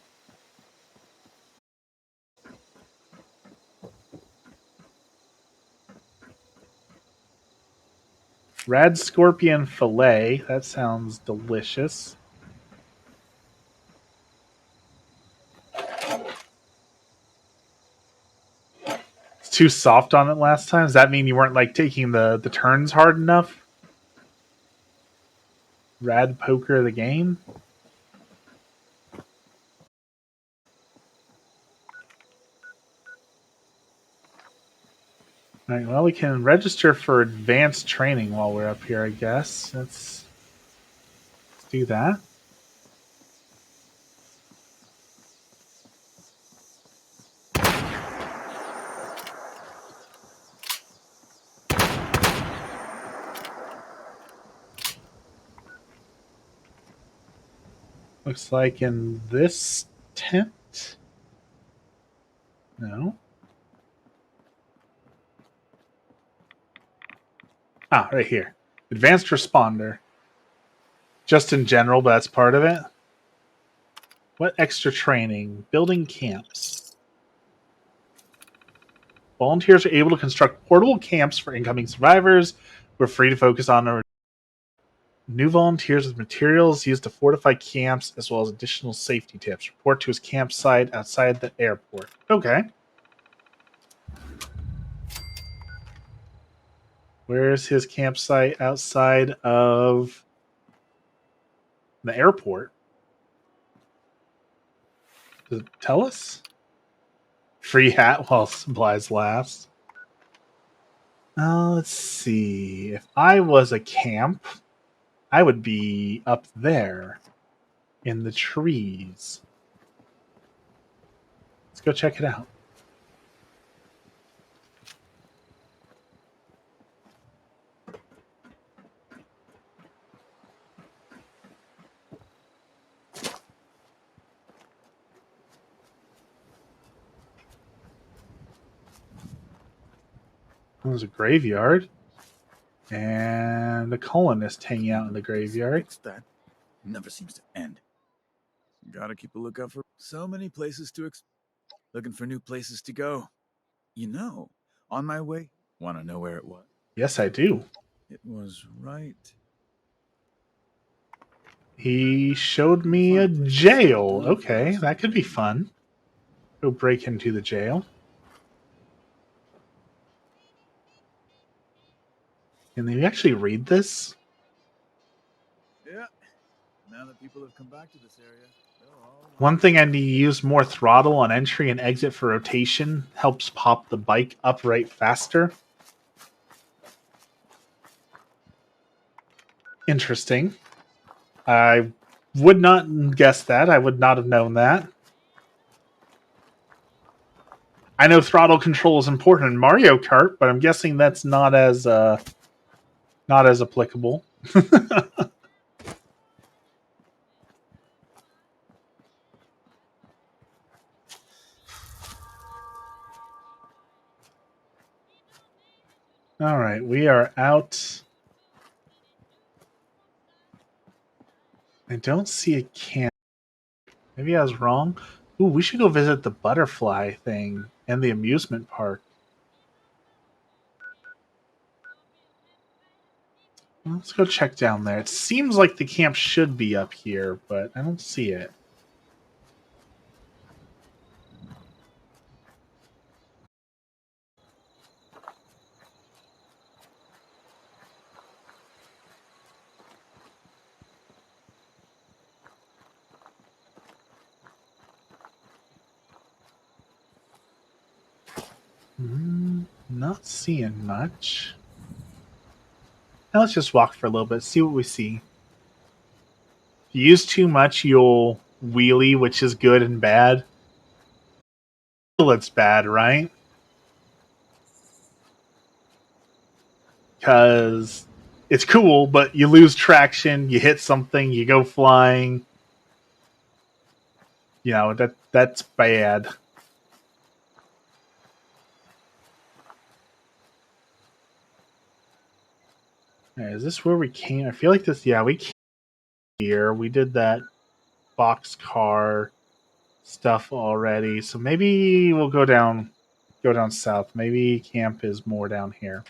Rad scorpion fillet. That sounds delicious. It's too soft on it last time. Does that mean you weren't like taking the turns hard enough? Rad poker of the game. Alright, well, we can register for advanced training while we're up here, I guess. Let's do that. Looks like in this tent? No. Ah, right here. Advanced responder. Just in general, but that's part of it. What extra training? Building camps. Volunteers are able to construct portable camps for incoming survivors who are free to focus on new volunteers with materials used to fortify camps as well as additional safety tips. Report to his campsite outside the airport. Okay. Where's his campsite outside of... The airport. Does it tell us? Free hat while supplies last. Let's see. If I was a camp, I would be up there in the trees. Let's go check it out. There's a graveyard. And a colonist hanging out in the graveyard. That never seems to end. Gotta keep a lookout for so many places to looking for new places to go. You know, on my way, want to know where it was? Yes, I do. It was right. He showed me a jail. Okay, that could be fun. Go break into the jail. Can they actually read this? Yeah. Now that people have come back to this area, one thing I need to use more throttle on entry and exit for rotation. Helps pop the bike upright faster. Interesting. I would not guess that. I would not have known that. I know throttle control is important in Mario Kart, but I'm guessing that's not as applicable. All right, we are out. I don't see a camp. Maybe I was wrong. Ooh, we should go visit the butterfly thing and the amusement park. Let's go check down there. It seems like the camp should be up here, but I don't see it. Not seeing much. Now let's just walk for a little bit, see what we see. If you use too much, you'll wheelie, which is good and bad. It's bad, right? Because it's cool, but you lose traction, you hit something, you go flying. You know, that's bad. Right, is this where we came? I feel like this, yeah, we came here. We did that boxcar stuff already. So maybe we'll go down south. Maybe camp is more down here.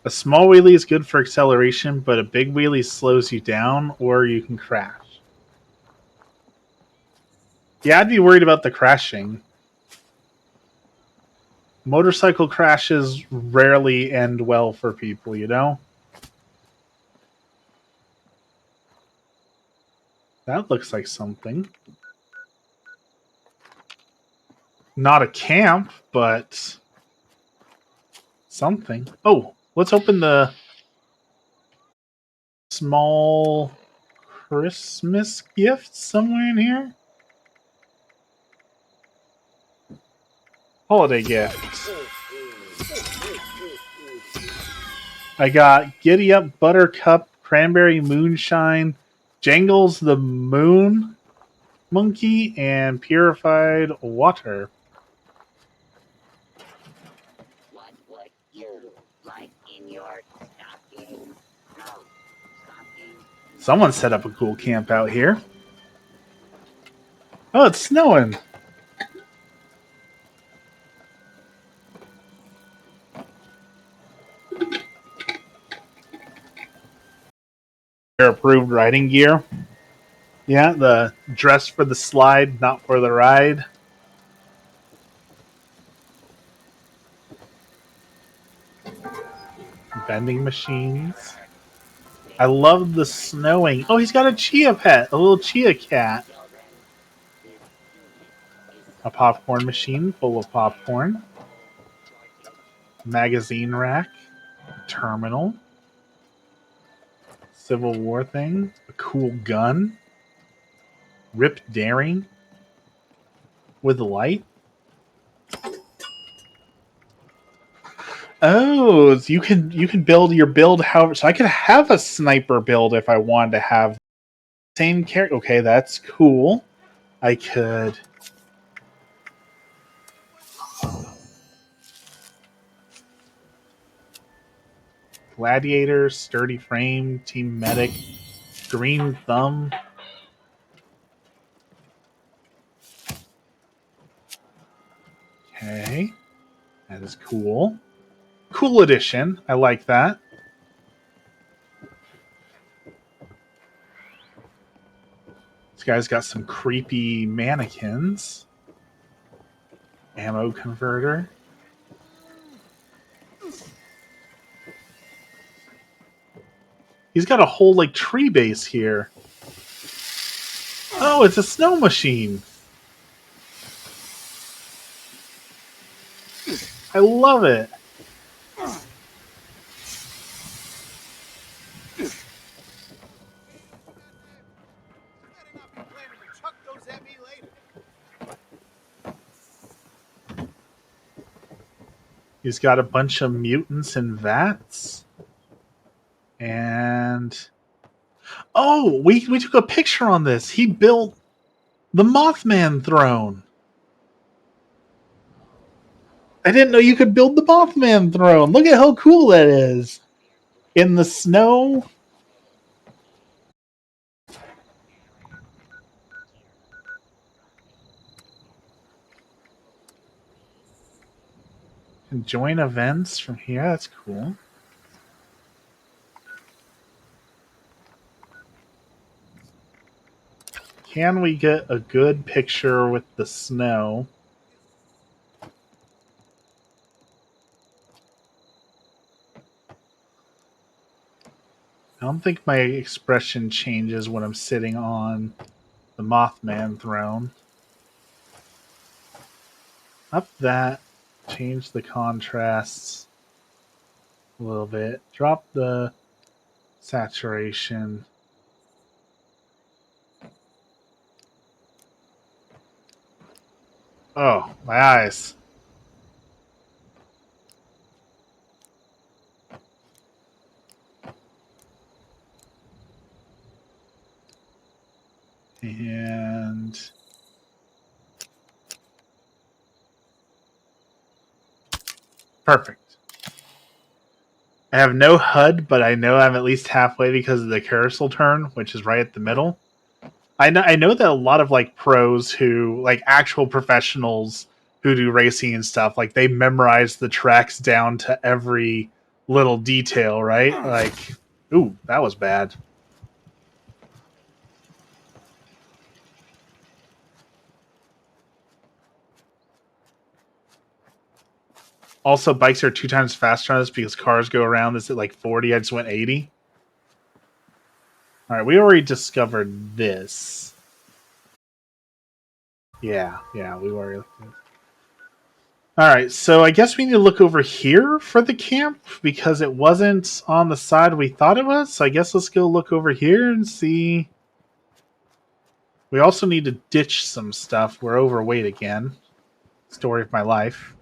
A small wheelie is good for acceleration, but a big wheelie slows you down or you can crash. Yeah, I'd be worried about the crashing. Motorcycle crashes rarely end well for people, you know? That looks like something. Not a camp, but something. Oh, let's open the small Christmas gift somewhere in here. Holiday gift. I got Giddy Up Buttercup Cranberry Moonshine, Jangles the Moon Monkey, and Purified Water. What would you like in your stocking? No, stocking. Someone set up a cool camp out here. Oh, it's snowing. Approved riding gear. Yeah, the dress for the slide, not for the ride. vending machines. I love the snowing. Oh, he's got a chia pet, a little chia cat. A popcorn machine full of popcorn. Magazine rack. Terminal. Civil War thing. A cool gun. Rip Daring. With light. Oh, so you can build your build however. So I could have a sniper build if I wanted to have same character. Okay, that's cool. I could. Gladiator, Sturdy Frame, Team Medic, Green Thumb. Okay, that is cool. Cool edition. I like that. This guy's got some creepy mannequins. Ammo converter. He's got a whole like tree base here. Oh, it's a snow machine. I love it. He's got a bunch of mutants and vats. And oh, we took a picture on this. He built the Mothman throne. I didn't know you could build the Mothman throne. Look at how cool that is. In the snow. And join events from here. That's cool. Can we get a good picture with the snow? I don't think my expression changes when I'm sitting on the Mothman throne. Up that. Change the contrasts a little bit. Drop the saturation. Oh, my eyes. And perfect. I have no HUD, but I know I'm at least halfway because of the carousel turn, which is right at the middle. I know that a lot of like pros who like actual professionals who do racing and stuff, like they memorize the tracks down to every little detail, right? Like, ooh, that was bad. Also, bikes are 2 times faster on this because cars go around this at like 40. I just went 80. All right, we already discovered this. Yeah, we already looked at it. All right, so I guess we need to look over here for the camp because it wasn't on the side we thought it was. So I guess let's go look over here and see. We also need to ditch some stuff. We're overweight again. Story of my life.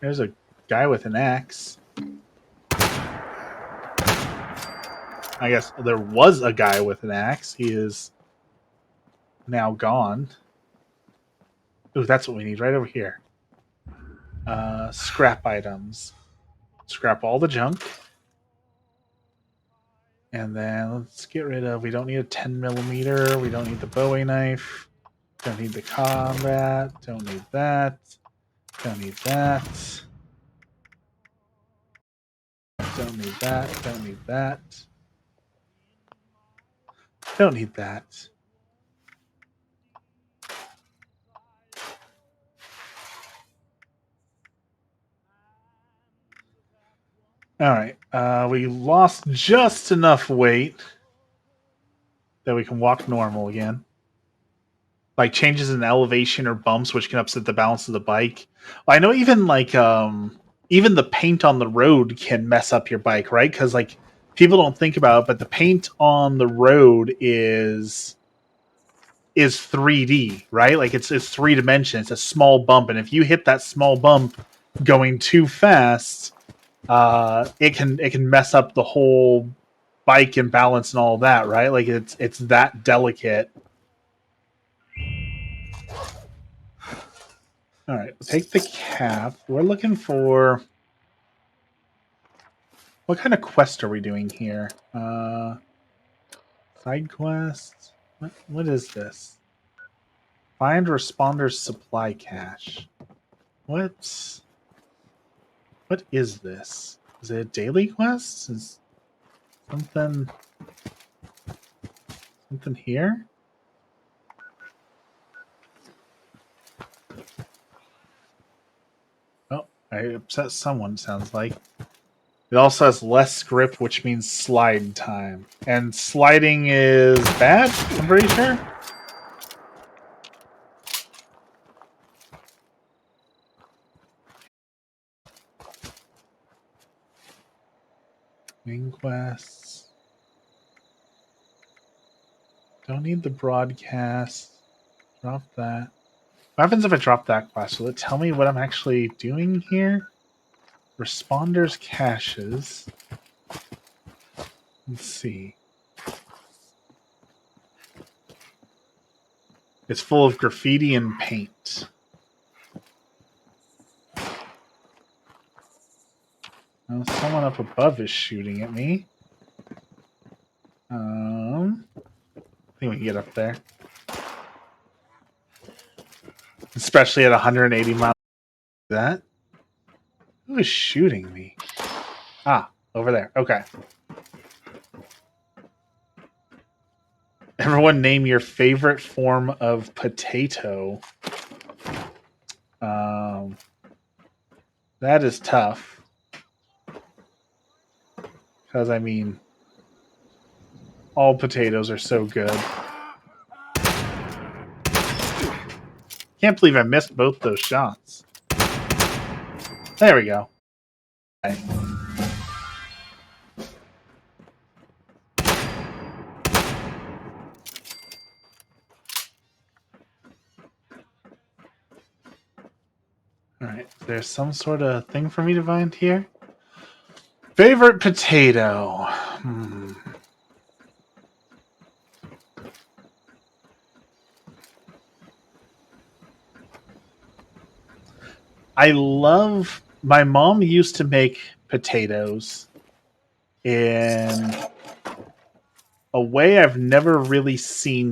There's a guy with an axe. I guess there was a guy with an axe. He is now gone. Ooh, that's what we need right over here. Scrap items. Scrap all the junk. And then let's get rid of... We don't need a 10mm. We don't need the Bowie knife. Don't need the combat. Don't need that. Don't need that. Don't need that. Don't need that. Don't need that. Alright, we lost just enough weight that we can walk normal again. Like changes in elevation or bumps, which can upset the balance of the bike. Well, I know even like even the paint on the road can mess up your bike, right? Because like people don't think about it, but the paint on the road is 3D, right? Like it's 3 dimension. It's a small bump, and if you hit that small bump going too fast, it can mess up the whole bike and balance and all that, right? Like it's that delicate. All right, take the cap. We're looking for what kind of quest are we doing here? Side quest. What is this? Find responders supply cache. What is this? Is it a daily quest? Is something here? Oh, I upset someone, sounds like. It also has less grip, which means slide time. And sliding is bad, I'm pretty sure. Main quests. Don't need the broadcast. Drop that. What happens if I drop that quest? Will it tell me what I'm actually doing here? Responders caches. Let's see. It's full of graffiti and paint. Well, someone up above is shooting at me. I think we can get up there. Especially at 180 miles. That? Who is shooting me? Ah, over there. Okay. Everyone name your favorite form of potato. That is tough. Because, I mean, all potatoes are so good. Can't believe I missed both those shots. There we go. Okay. Alright, there's some sort of thing for me to find here. Favorite potato. I love... My mom used to make potatoes in a way I've never really seen.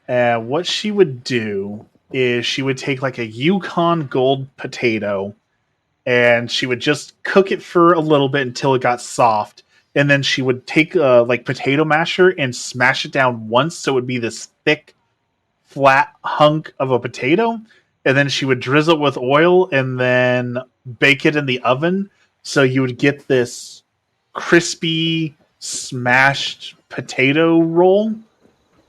What she would do is she would take like a Yukon Gold potato and she would just cook it for a little bit until it got soft. And then she would take like potato masher and smash it down once so it would be this thick, flat hunk of a potato. And then she would drizzle it with oil and then bake it in the oven. So you would get this crispy, smashed potato roll.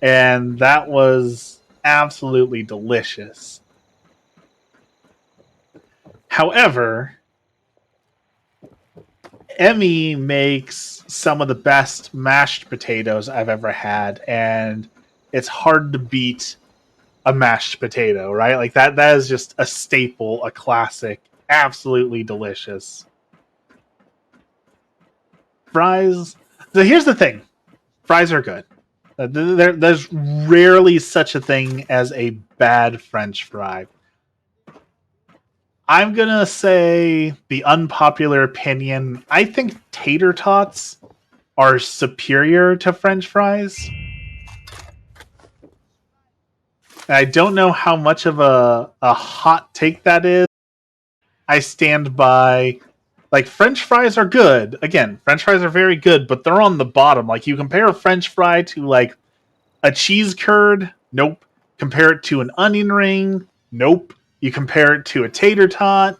And that was absolutely delicious. However, Emmy makes some of the best mashed potatoes I've ever had, and it's hard to beat a mashed potato, right? Like that is just a staple, a classic, absolutely delicious. Fries. So here's the thing. Fries are good. There's rarely such a thing as a bad French fry. I'm going to say the unpopular opinion. I think tater tots are superior to French fries. I don't know how much of a hot take that is. I stand by, like, French fries are good. Again, French fries are very good, but they're on the bottom. Like, you compare a French fry to, like, a cheese curd, nope. Compare it to an onion ring, nope. You compare it to a tater tot,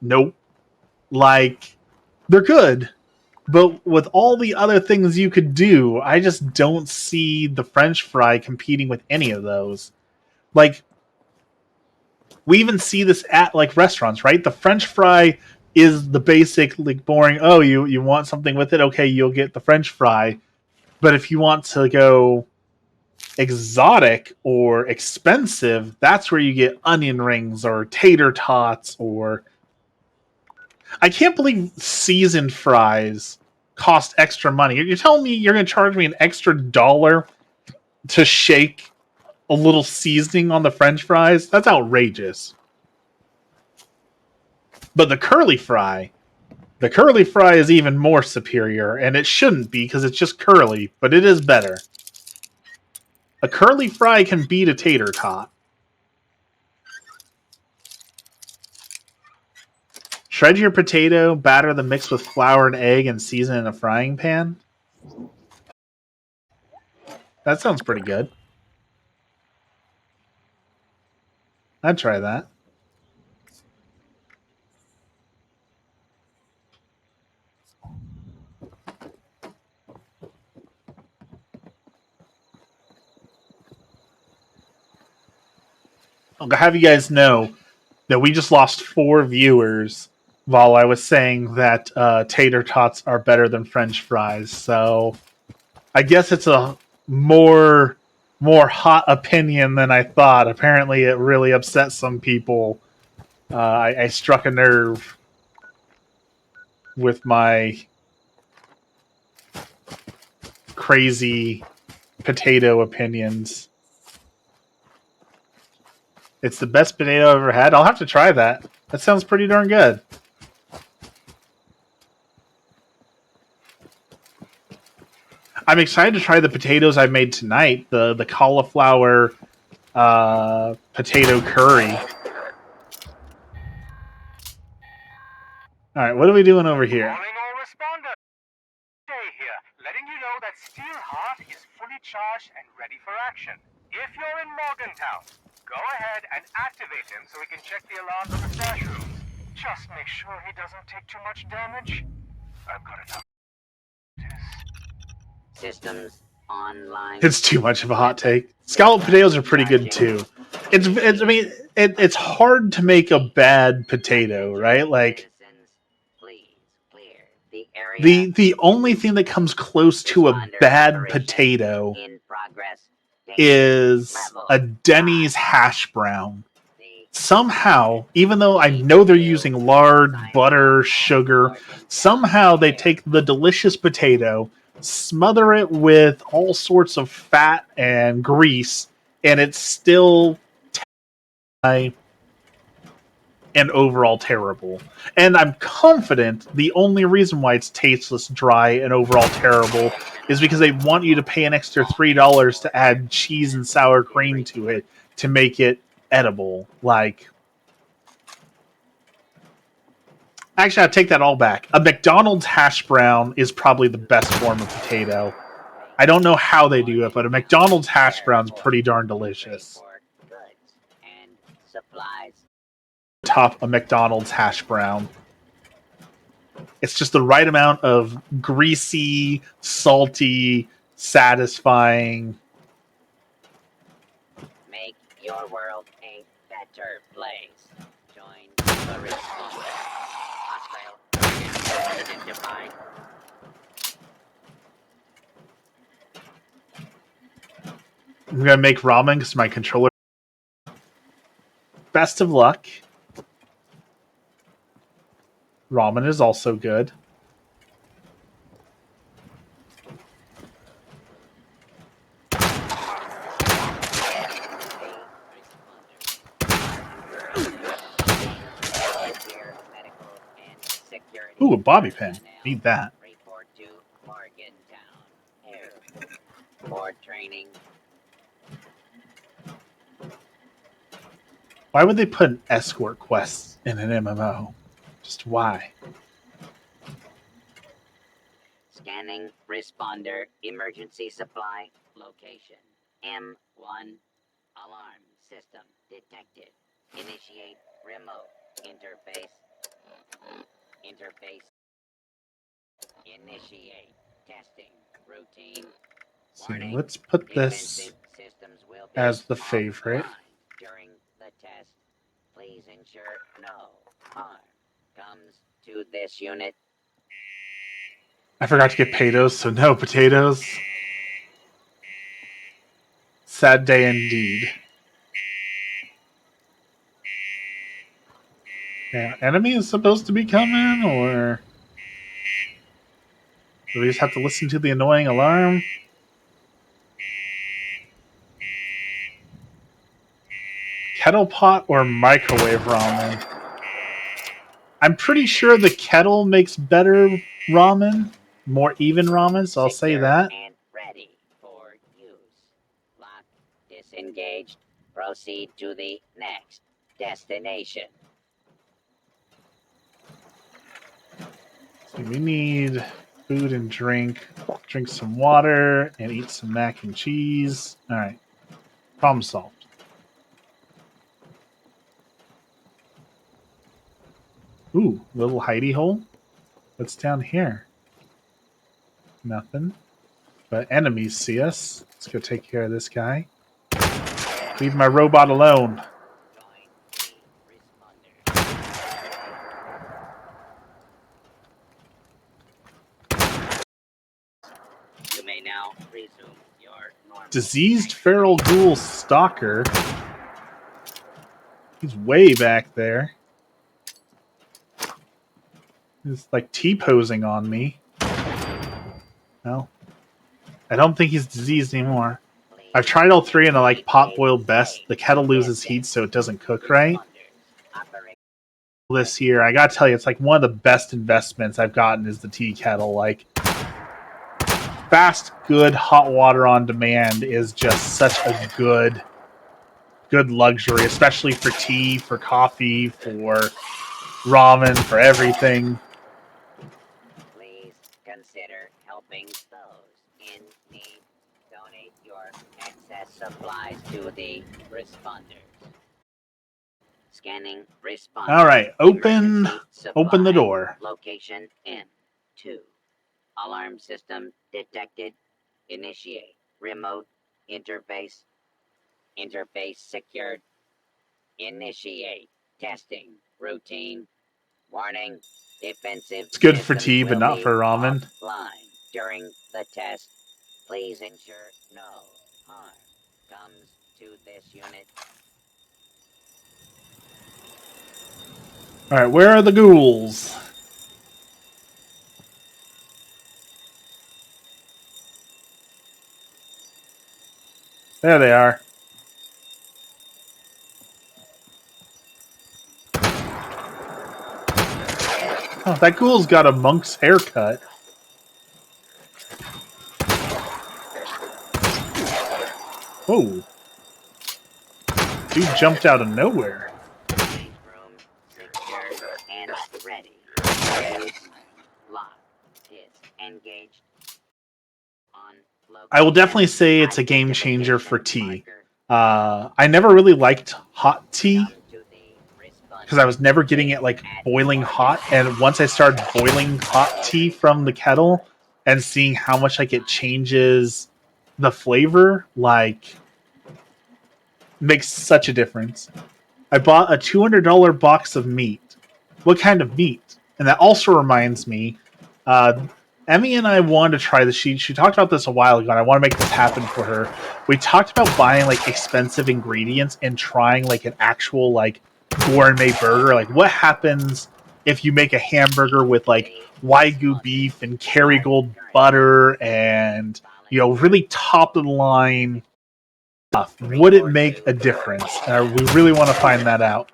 nope. Like, they're good. But with all the other things you could do, I just don't see the French fry competing with any of those. Like, we even see this at, like, restaurants, right? The French fry is the basic, like, boring, oh, you want something with it? Okay, you'll get the French fry. But if you want to go exotic or expensive, that's where you get onion rings or tater tots or... I can't believe seasoned fries cost extra money. You're telling me you're going to charge me an extra $1 to shake a little seasoning on the French fries? That's outrageous. But the curly fry is even more superior, and it shouldn't be because it's just curly, but it is better. A curly fry can beat a tater tot. Shred your potato, batter the mix with flour and egg, and season in a frying pan. That sounds pretty good. I'd try that. I'll have you guys know that we just lost 4 viewers while I was saying that tater tots are better than French fries. So I guess it's a more hot opinion than I thought. Apparently, it really upset some people. I struck a nerve with my crazy potato opinions. It's the best potato I've ever had. I'll have to try that. That sounds pretty darn good. I'm excited to try the potatoes I made tonight. The cauliflower potato curry. All right, what are we doing over here? Calling all responders. Jay here, letting you know that Steelheart is fully charged and ready for action. If you're in Morgantown, go ahead and activate him so we can check the alarms on the stash rooms. Just make sure he doesn't take too much damage. I've got enough. Systems online. It's too much of a hot take. Scalloped potatoes are pretty good too. It's hard to make a bad potato, right? Like, the only thing that comes close to a bad potato is a Denny's hash brown. Somehow, even though I know they're using lard, butter, sugar, somehow they take the delicious potato, smother it with all sorts of fat and grease, and it's still and overall terrible. And I'm confident the only reason why it's tasteless, dry, and overall terrible is because they want you to pay an extra $3 to add cheese and sour cream to it to make it edible. Like, actually, I take that all back. A McDonald's hash brown is probably the best form of potato. I don't know how they do it, but a McDonald's hash brown's pretty darn delicious. Top a McDonald's hash brown. It's just the right amount of greasy, salty, satisfying. Make your world a better place. Join the response. Hostile identified. I'm gonna make ramen because my controller. Best of luck. Ramen is also good. Ooh, a bobby pin. Need that. Report to Morgantown. More training. Why would they put an escort quest in an MMO? Just why? Scanning responder emergency supply location. M1 alarm system detected. Initiate remote interface. Initiate testing routine. So let's put this Defensive systems will be as the favorite. offline during the test. Please ensure no harm comes to this unit. I forgot to get potatoes, so no potatoes. Sad day indeed. Yeah, enemy is supposed to be coming, or do we just have to listen to the annoying alarm? Kettle pot or microwave ramen? I'm pretty sure the kettle makes better ramen, more even ramen, so I'll say Secure that. and ready for use. Lock disengaged. Proceed to the next destination. So we need food and drink, drink some water, and eat some mac and cheese. All right, problem solved. Ooh, little hidey hole. What's down here? Nothing. But enemies see us. Let's go take care of this guy. Leave my robot alone. You may now resume your normal. Diseased feral ghoul stalker. He's way back there. He's like T-posing on me. Well, I don't think he's diseased anymore. I've tried all three and I like pot boiled best. The kettle loses heat so it doesn't cook right. This year, I gotta tell you, it's like one of the best investments I've gotten is the tea kettle. Like, fast, good hot water on demand is just such a good luxury, especially for tea, for coffee, for ramen, for everything. Please consider helping those in need. Donate your excess supplies to the responders. Scanning responder. All right, open Supply. the door. Location N2. Alarm system detected. Initiate. Remote interface. Interface secured. Initiate. Testing. Routine. Warning. Defensive. It's good for systems tea, but will not be for ramen. offline during the test. Please ensure no harm comes to this unit. All right, where are the ghouls? There they are. Oh, that ghoul's got a monk's haircut. Whoa. Dude jumped out of nowhere. Room secure and ready. Lock is engaged. On I will definitely say it's a game changer for tea. I never really liked hot tea because I was never getting it like boiling hot. And once I started boiling hot tea from the kettle and seeing how much like it changes the flavor, like makes such a difference. I bought a $200 box of meat. What kind of meat? And that also reminds me, Emmy and I wanted to try this. She talked about this a while ago, and I want to make this happen for her. We talked about buying like expensive ingredients and trying like an actual like gourmet burger. Like, what happens if you make a hamburger with like Wagyu beef and Kerrygold butter and, you know, really top of the line stuff? Would it make a difference? We really want to find that out.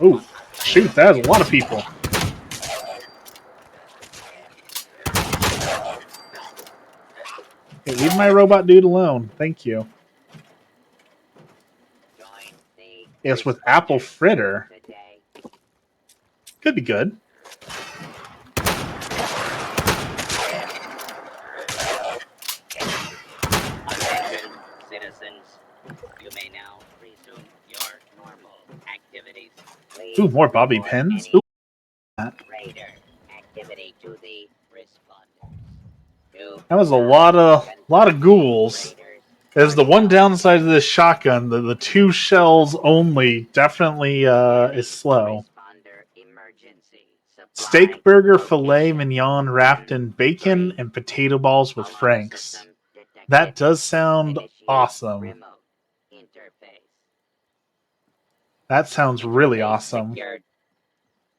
Oh, shoot, that is a lot of people. Hey, leave my robot dude alone. Thank you. Join the Yes, with apple responders fritter. today. Could be good. Attention, citizens. You may now resume your normal activities. Please Ooh, more bobby report pins. any Ooh, raider activity to the responders. Do that was a not lot of confirm ghouls. raiders There's the or one no. downside of this shotgun. The 2 shells only definitely is slow. Responder emergency supply Steak burger filet location. mignon wrapped in bacon and potato balls with Alarm franks. system detected. That does sound Initiate awesome. remote interface. That sounds really Interface awesome. secured.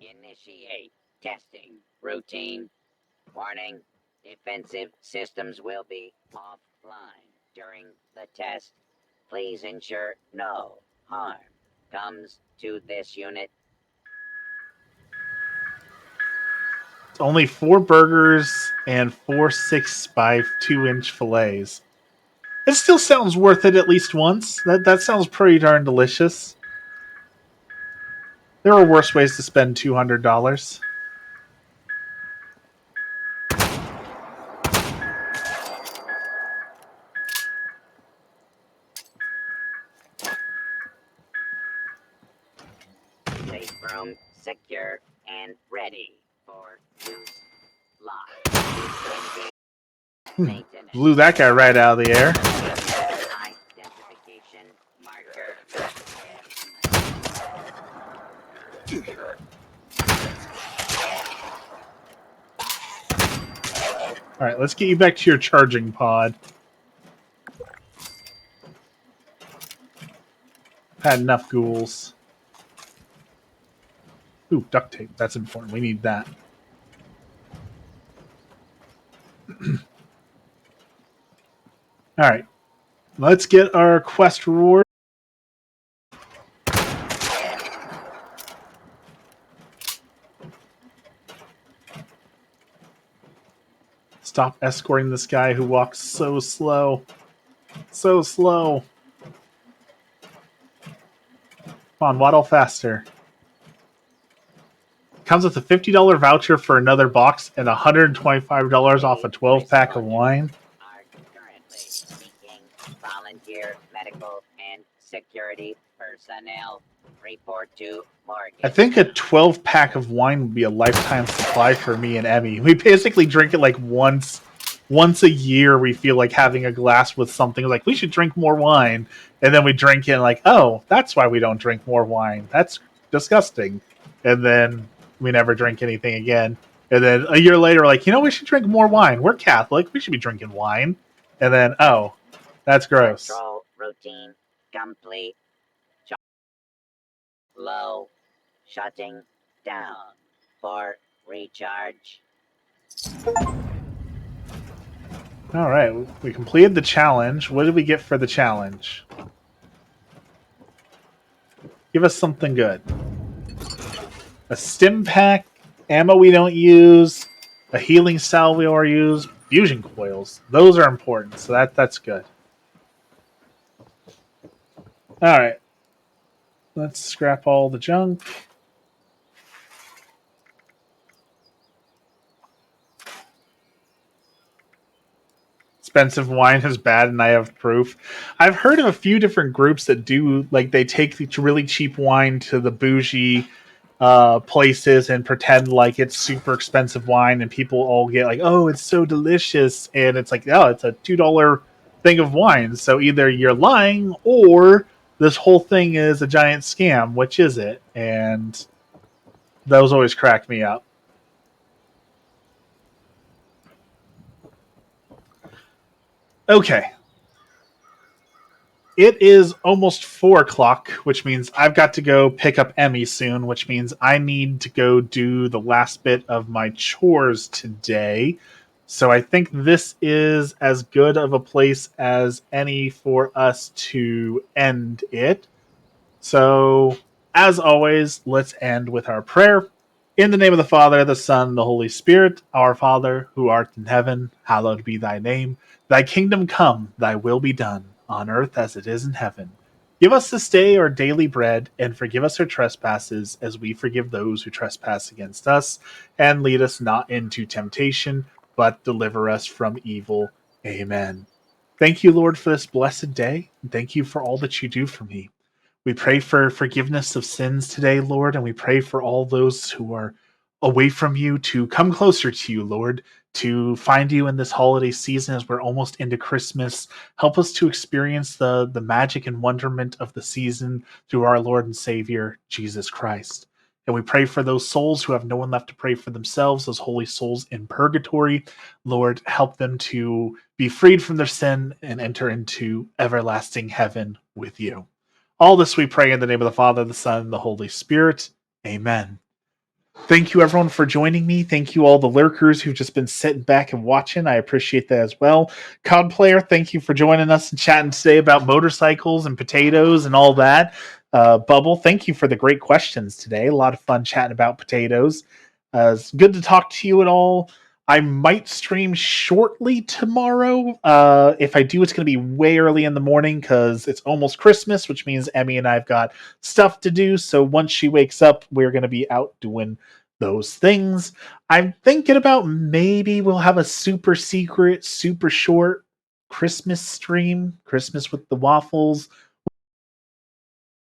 Initiate testing routine. Warning, defensive systems will be offline during the test. Please ensure no harm comes to this unit. It's only 4 burgers and 4 6 by 2-inch fillets. It still sounds worth it at least once. That sounds pretty darn delicious. There are worse ways to spend $200. Safe room secure and ready for use. Live. Maintenance. Blew that guy right out of the air. Identification marker. Alright, let's get you back to your charging pod. Had enough ghouls. Ooh, duct tape. That's important. We need that. Alright. Let's get our quest reward. Stop escorting this guy who walks so slow. So slow. Come on, waddle faster. Comes with a $50 voucher for another box and $125 off a 12-pack of wine. Are currently seeking volunteer medical and security personnel. Report to Morgan. I think a 12-pack of wine would be a lifetime supply for me and Emmy. We basically drink it like once a year. We feel like having a glass with something like we should drink more wine, and then we drink it and like, oh, that's why we don't drink more wine. That's disgusting. And then we never drink anything again. And then a year later, we're like, you know, we should drink more wine. We're Catholic. We should be drinking wine. And then, oh, that's gross. Control routine complete. Low. Shutting down for recharge. All right, we completed the challenge. What did we get for the challenge? Give us something good. A stim pack, ammo we don't use, a healing salve we already use, fusion coils. Those are important, so that's good. All right. Let's scrap all the junk. Expensive wine is bad, and I have proof. I've heard of a few different groups that do, like, they take the really cheap wine to the bougie places and pretend like it's super expensive wine, and people all get like, oh, it's so delicious, and it's like, oh, it's a $2 thing of wine. So either you're lying or this whole thing is a giant scam. Which is it? And those always crack me up. Okay. It is almost 4 o'clock, which means I've got to go pick up Emmy soon, which means I need to go do the last bit of my chores today. So I think this is as good of a place as any for us to end it. So, as always, let's end with our prayer. In the name of the Father, the Son, and the Holy Spirit, our Father, who art in heaven, hallowed be thy name. Thy kingdom come, thy will be done, on earth as it is in heaven. Give us this day our daily bread, and forgive us our trespasses, as we forgive those who trespass against us. And lead us not into temptation, but deliver us from evil. Amen. Thank you, Lord, for this blessed day, and thank you for all that you do for me. We pray for forgiveness of sins today, Lord, and we pray for all those who are away from you to come closer to you, Lord, to find you in this holiday season as we're almost into Christmas. Help us to experience the magic and wonderment of the season through our Lord and Savior, Jesus Christ. And we pray for those souls who have no one left to pray for themselves, those holy souls in purgatory. Lord, help them to be freed from their sin and enter into everlasting heaven with you. All this we pray in the name of the Father, the Son, and the Holy Spirit. Amen. Thank you, everyone, for joining me. Thank you, all the lurkers who've just been sitting back and watching. I appreciate that as well. COD Player, thank you for joining us and chatting today about motorcycles and potatoes and all that. Bubble, thank you for the great questions today. A lot of fun chatting about potatoes. It's good to talk to you at all. I might stream shortly tomorrow. If I do, it's going to be way early in the morning because it's almost Christmas, which means Emmy and I have got stuff to do. So once she wakes up, we're going to be out doing those things. I'm thinking about maybe we'll have a super secret, super short Christmas stream, Christmas with the waffles.